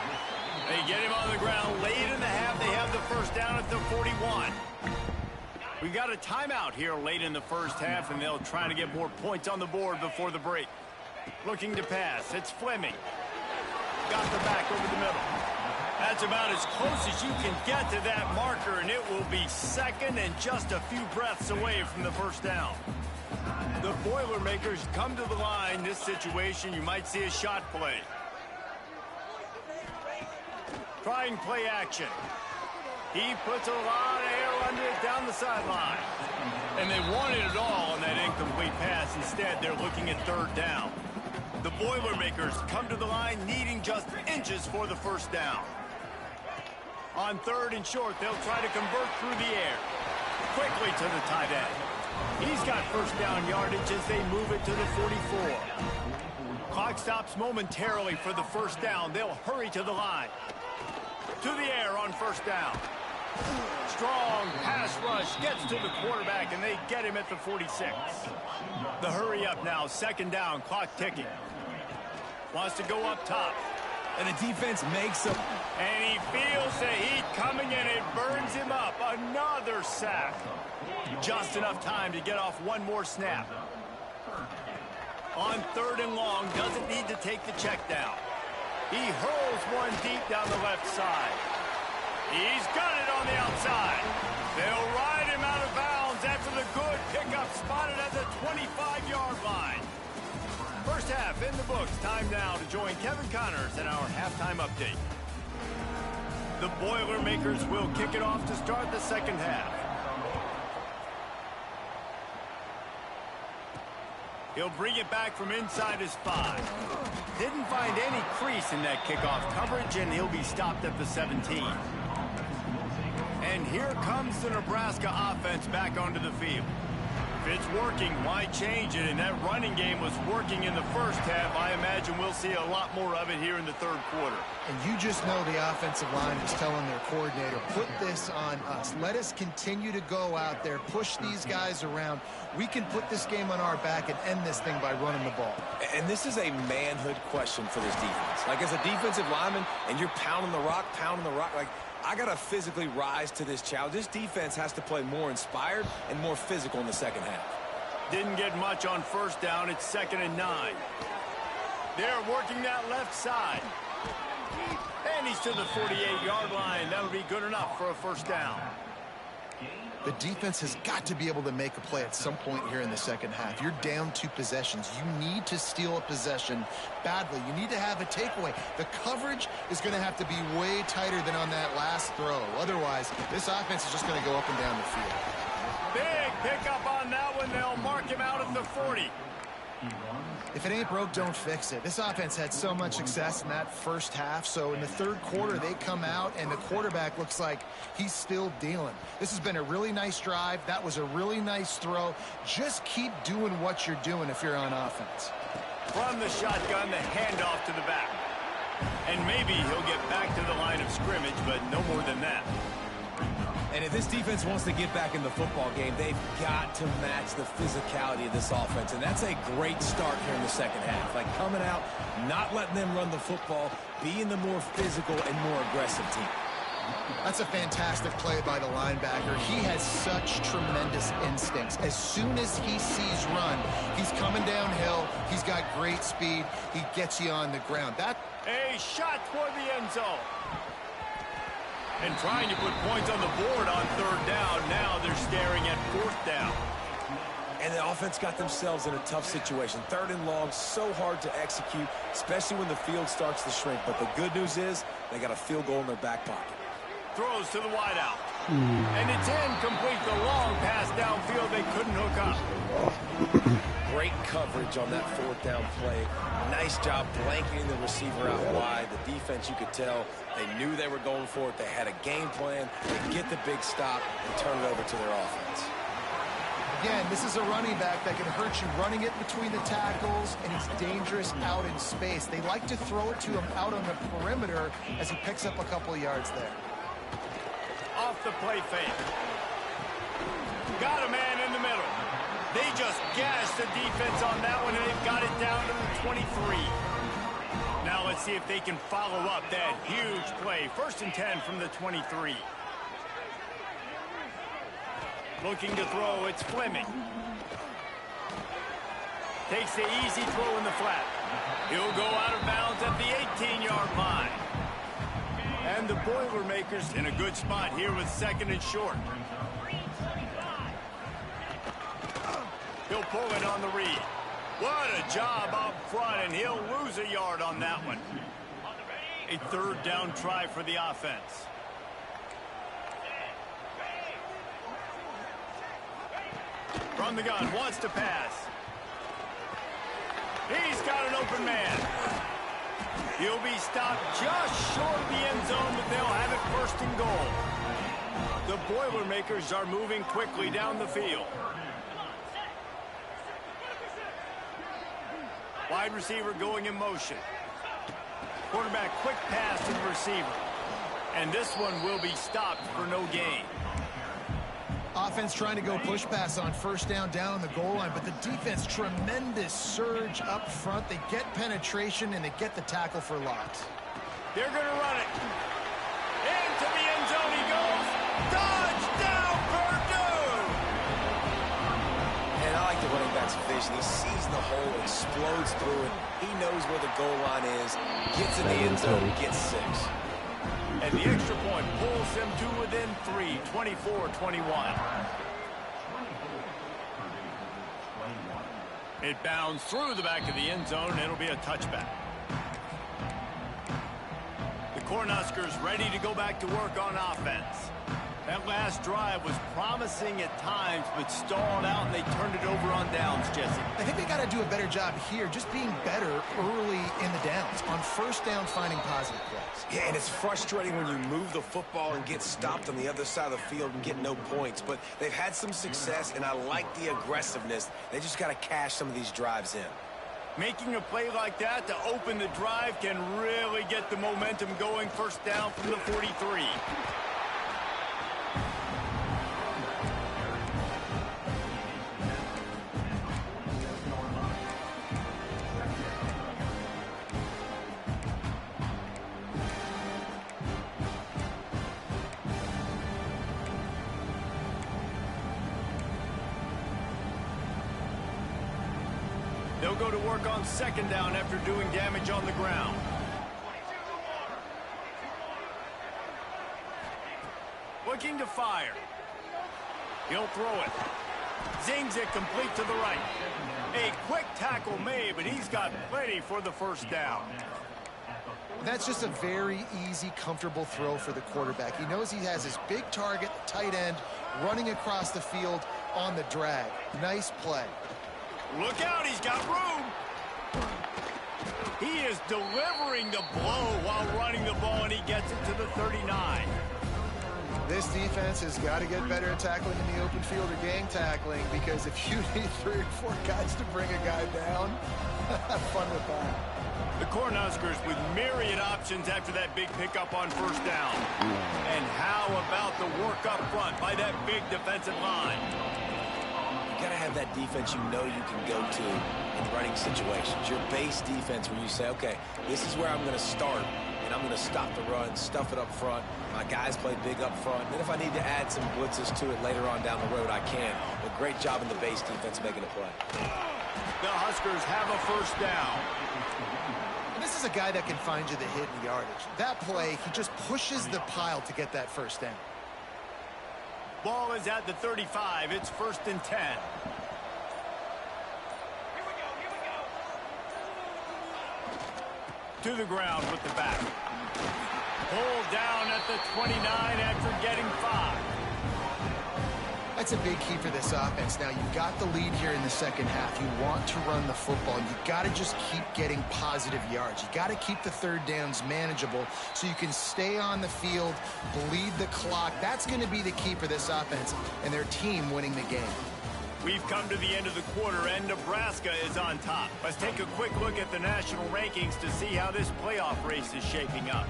They get him on the ground late in the half. They have the 1st down at the 41. We got a timeout here late in the 1st half, and they'll try to get more points on the board before the break. Looking to pass. It's Fleming. Got the back over the middle. That's about as close as you can get to that marker, and it will be 2nd and just a few breaths away from the 1st down. The Boilermakers come to the line. This situation, you might see a shot play. Trying play action. He puts a lot of air under it down the sideline. And they wanted it all on that incomplete pass. Instead, they're looking at 3rd down. The Boilermakers come to the line needing just inches for the 1st down. On 3rd and short, they'll try to convert through the air. Quickly to the tight end. He's got 1st down yardage as they move it to the 44. Clock stops momentarily for the 1st down. They'll hurry to the line. To the air on 1st down. Strong pass rush gets to the quarterback, and they get him at the 46. The hurry up now, 2nd down, clock ticking. Wants to go up top. And the defense makes him. And he feels the heat coming, and it burns him up. Another sack. Just enough time to get off one more snap. On 3rd and long, doesn't need to take the check down. He hurls one deep down the left side. He's got it on the outside. They'll ride him out of bounds after the good pickup spotted at the 25-yard line. 1st half in the books. Time now to join Kevin Connors in our halftime update. The Boilermakers will kick it off to start the 2nd half. He'll bring it back from inside his 5. Didn't find any crease in that kickoff coverage, and he'll be stopped at the 17. And here comes the Nebraska offense back onto the field. If it's working, why change it? And that running game was working in the first half. I imagine we'll see a lot more of it here in the third quarter. And you just know the offensive line is telling their coordinator, put this on us. Let us continue to go out there, push these guys around. We can put this game on our back and end this thing by running the ball. And this is a manhood question for this defense. Like, as a defensive lineman, and you're pounding the rock, like, I got to physically rise to this challenge. This defense has to play more inspired and more physical in the second half. Didn't get much on first down. It's 2nd and 9. They're working that left side. And he's to the 48-yard line. That'll be good enough for a first down. The defense has got to be able to make a play at some point here in the second half. You're down 2 possessions. You need to steal a possession badly. You need to have a takeaway. The coverage is going to have to be way tighter than on that last throw. Otherwise, this offense is just going to go up and down the field. Big pickup on that one. They'll mark him out at the 40. If it ain't broke, don't fix it. This offense had so much success in that first half, so in the third quarter, they come out, and the quarterback looks like he's still dealing. This has been a really nice drive. That was a really nice throw. Just keep doing what you're doing if you're on offense. From the shotgun, the handoff to the back. And maybe he'll get back to the line of scrimmage, but no more than that. And if this defense wants to get back in the football game, they've got to match the physicality of this offense. And that's a great start here in the second half. Like, coming out, not letting them run the football, being the more physical and more aggressive team. That's a fantastic play by the linebacker. He has such tremendous instincts. As soon as he sees run, he's coming downhill. He's got great speed. He gets you on the ground. A shot toward the end zone. And trying to put points on the board on third down. Now they're staring at fourth down. And the offense got themselves in a tough situation. 3rd and long, so hard to execute, especially when the field starts to shrink. But the good news is they got a field goal in their back pocket. Throws to the wideout. And it's incomplete. The long pass downfield they couldn't hook up. Great coverage on that 4th down play. Nice job blanketing the receiver out wide. The defense, you could tell, they knew they were going for it. They had a game plan. They get the big stop and turn it over to their offense. Again, this is a running back that can hurt you running it between the tackles, and he's dangerous out in space. They like to throw it to him out on the perimeter as he picks up a couple of yards there. Off the play fake. Got a man in the middle. They just gashed the defense on that one, and they've got it down to the 23. Now let's see if they can follow up that huge play. 1st and 10 from the 23. Looking to throw, it's Fleming. Takes the easy throw in the flat. He'll go out of bounds at the 18-yard line. And the Boilermakers in a good spot here with 2nd and short. He'll pull it on the read. What a job up front, and he'll lose a yard on that one. A 3rd down try for the offense. From the gun, wants to pass. He's got an open man. He'll be stopped just short of the end zone, but they'll have it 1st and goal. The Boilermakers are moving quickly down the field. Wide receiver going in motion. Quarterback quick pass to the receiver. And this one will be stopped for no gain. Offense trying to go push pass on 1st down on the goal line, but the defense, tremendous surge up front. They get penetration, and they get the tackle for loss. They're going to run it. Into the end zone he goes. Touchdown, Purdue! And I like the running back's vision. He sees the hole, explodes through it. He knows where the goal line is, gets in the end zone, gets 6. And the extra point pulls him to within 3, 24-21. It bounds through the back of the end zone, and it'll be a touchback. The Cornhuskers ready to go back to work on offense. That last drive was promising at times, but stalled out, and they turned it over on downs, Jesse. They think they got to do a better job here, just being better early in the downs, on first down finding positive plays. Yeah, and it's frustrating when you move the football and get stopped on the other side of the field and get no points. But they've had some success, and I like the aggressiveness. They just got to cash some of these drives in. Making a play like that to open the drive can really get the momentum going. First down from the 43. They'll go to work on second down after doing damage on the ground. Looking to fire. He'll throw it. Zings it complete to the right. A quick tackle made, but he's got plenty for the first down. That's just a very easy, comfortable throw for the quarterback. He knows he has his big target, the tight end, running across the field on the drag. Nice play. Look out, he's got room. He is delivering the blow while running the ball, and he gets it to the 39. This defense has got to get better at tackling in the open field or gang tackling, because if you need 3 or 4 guys to bring a guy down, have fun with that. The Cornhuskers with myriad options after that big pickup on first down. And how about the work up front by that big defensive line? You got to have that defense you know you can go to in running situations. Your base defense where you say, okay, this is where I'm going to start, and I'm going to stop the run, stuff it up front. My guys play big up front. Then if I need to add some blitzes to it later on down the road, I can. But great job in the base defense making a play. The Huskers have a first down. And this is a guy that can find you the hidden yardage. That play, he just pushes the pile to get that first down. Ball is at the 35. It's first and 10. To the ground with the back. Pulled down at the 29 after getting 5. That's a big key for this offense. Now, you've got the lead here in the second half. You want to run the football. You've got to just keep getting positive yards. You've got to keep the third downs manageable so you can stay on the field, bleed the clock. That's going to be the key for this offense and their team winning the game. We've come to the end of the quarter, and Nebraska is on top. Let's take a quick look at the national rankings to see how this playoff race is shaping up.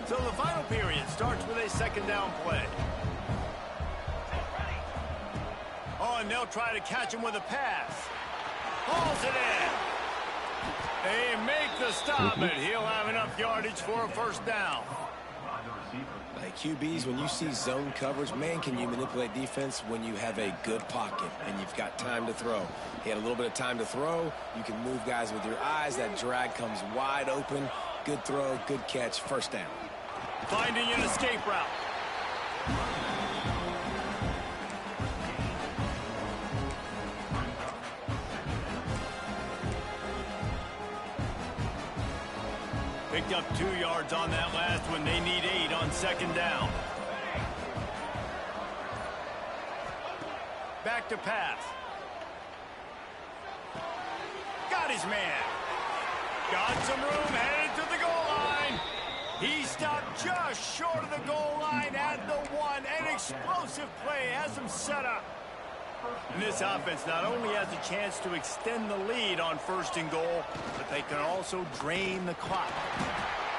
So the final period starts with a second down play. Oh, and they'll try to catch him with a pass. Hauls it in. They make the stop, and he'll have enough yardage for a first down. Like QBs, when you see zone coverage, man, can you manipulate defense when you have a good pocket and you've got time to throw. He had a little bit of time to throw. You can move guys with your eyes. That drag comes wide open. Good throw, good catch, first down. Finding an escape route. Picked up 2 yards on that last one. They need 8 on second down. Back to pass. Got his man. Got some room, headed to the goal line. He stopped just short of the goal line at the 1. An explosive play has him set up. And this offense not only has a chance to extend the lead on first and goal, but they can also drain the clock.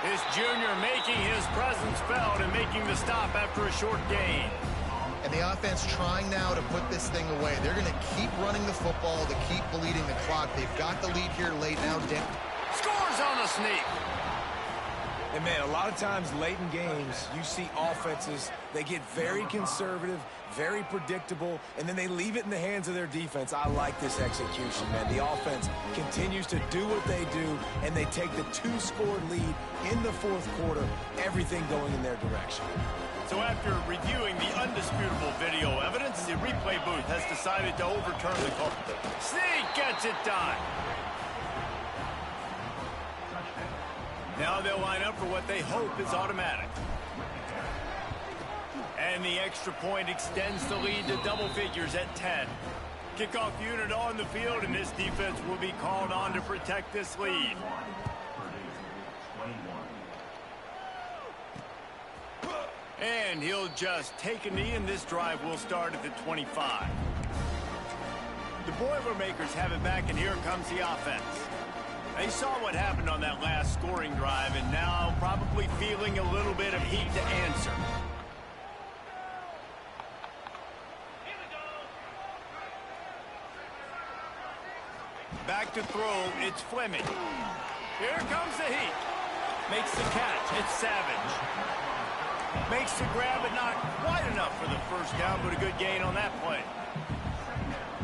This junior making his presence felt and making the stop after a short gain. And the offense trying now to put this thing away. They're going to keep running the football to keep bleeding the clock. They've got the lead here late now. Scores on a sneak. And, man, a lot of times late in games, you see offenses, they get very conservative, very predictable, and then they leave it in the hands of their defense. I like this execution, man. The offense continues to do what they do, and they take the 2-score lead in the fourth quarter, everything going in their direction. So after reviewing the undisputable video evidence, the replay booth has decided to overturn the call. Sneak gets it done. Now they'll line up for what they hope is automatic. And the extra point extends the lead to double figures at 10. Kickoff unit on the field, and this defense will be called on to protect this lead. And he'll just take a knee, and this drive will start at the 25. The Boilermakers have it back, and here comes the offense. They saw what happened on that last scoring drive, and now probably feeling a little bit of heat to answer. Back to throw, it's Fleming. Here comes the heat. Makes the catch, it's Savage. Makes the grab, but not quite enough for the first down, but a good gain on that play.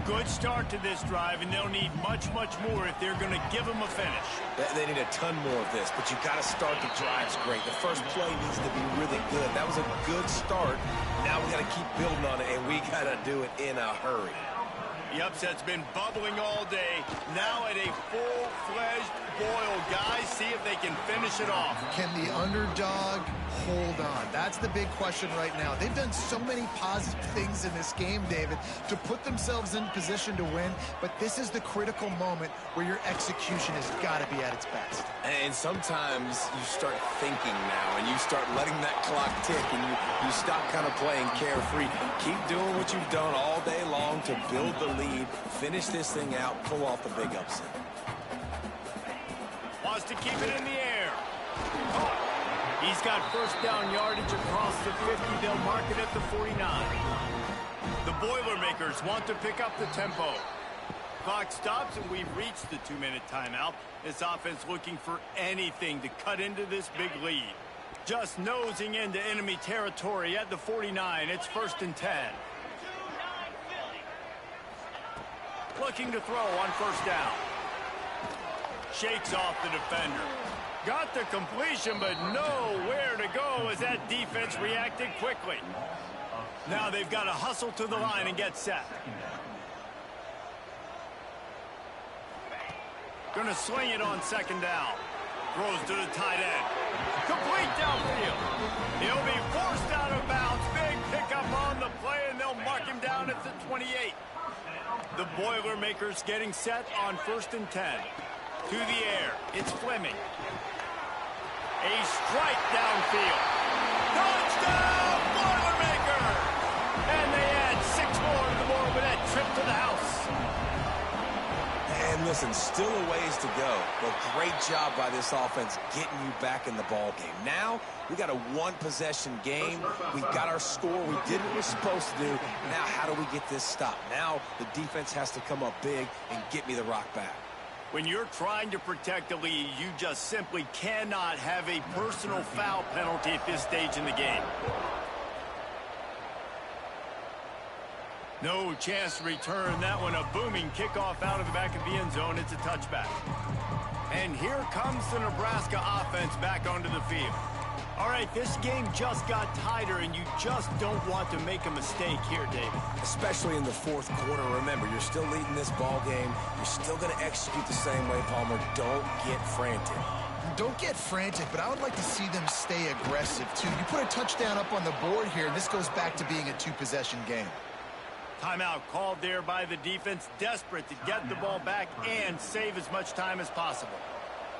Good start to this drive, and they'll need much, much more if they're going to give them a finish. They need a ton more of this, but you got to start the drives great. The first play needs to be really good. That was a good start. Now we got to keep building on it, and we got to do it in a hurry. The upset's been bubbling all day. Now at a full-fledged boil. Guys, see if they can finish it off. Can the underdog hold on? That's the big question right now. They've done so many positive things in this game, David, to put themselves in position to win, but this is the critical moment where your execution has got to be at its best. And sometimes you start thinking now, and you start letting that clock tick, and you stop kind of playing carefree. Keep doing what you've done all day long to build the lead, finish this thing out, pull off the big upset. Wants to keep it in the air. Caught. He's got first down yardage across the 50. They'll mark it at the 49. The Boilermakers want to pick up the tempo. Clock stops, and we've reached the 2-minute timeout. This offense looking for anything to cut into this big lead. Just nosing into enemy territory at the 49. It's 1st and 10. Looking to throw on first down. Shakes off the defender. Got the completion, but nowhere to go as that defense reacted quickly. Now they've got to hustle to the line and get set. Gonna sling it on 2nd down. Throws to the tight end. Complete downfield. He'll be forced out of bounds. Big pickup on the play, and they'll mark him down at the 28. The Boilermakers getting set on 1st and 10. To the air, it's Fleming. A strike downfield. Touchdown, Boilermakers! And they add 6 more to the board with that trip to the house. And listen, still a ways to go, but great job by this offense getting you back in the ball game. Now, we got a one-possession game. We got our score. We did what we're supposed to do. Now, how do we get this stopped? Now, the defense has to come up big and get me the rock back. When you're trying to protect the lead, you just simply cannot have a personal foul penalty at this stage in the game. No chance to return that one. A booming kickoff out of the back of the end zone. It's a touchback. And here comes the Nebraska offense back onto the field. All right, this game just got tighter, and you just don't want to make a mistake here, David. Especially in the 4th quarter. Remember, you're still leading this ball game. You're still going to execute the same way, Palmer. Don't get frantic. Don't get frantic, but I would like to see them stay aggressive, too. You put a touchdown up on the board here, and this goes back to being a 2-possession game. Timeout called there by the defense, desperate to get the ball back and save as much time as possible.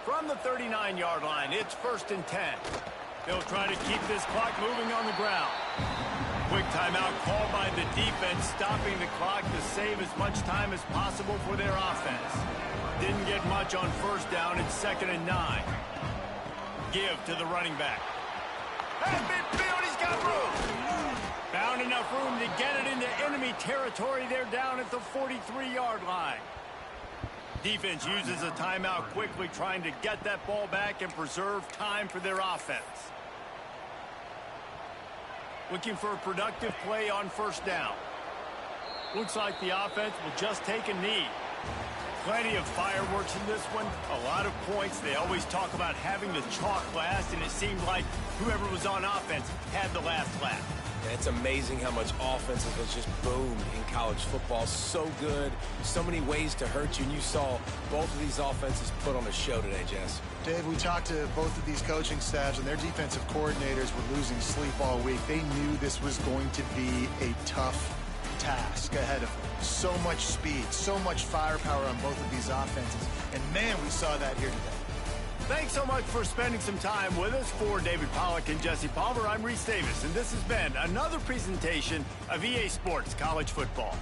From the 39-yard line, it's 1st and 10. They'll try to keep this clock moving on the ground. Quick timeout called by the defense, stopping the clock to save as much time as possible for their offense. Didn't get much on first down. It's 2nd and 9. Give to the running back. Has midfield, he's got room. Found enough room to get it into enemy territory. They're down at the 43-yard line. Defense uses a timeout quickly, trying to get that ball back and preserve time for their offense. Looking for a productive play on first down. Looks like the offense will just take a knee. Plenty of fireworks in this one. A lot of points. They always talk about having the chalk last, and it seemed like whoever was on offense had the last laugh. And it's amazing how much offense has just boomed in college football. So good, so many ways to hurt you, and you saw both of these offenses put on a show today, Jess. Dave, we talked to both of these coaching staffs, and their defensive coordinators were losing sleep all week. They knew this was going to be a tough task ahead of them. So much speed, so much firepower on both of these offenses. And, man, we saw that here today. Thanks so much for spending some time with us. For David Pollack and Jesse Palmer, I'm Reese Davis, and this has been another presentation of EA Sports College Football.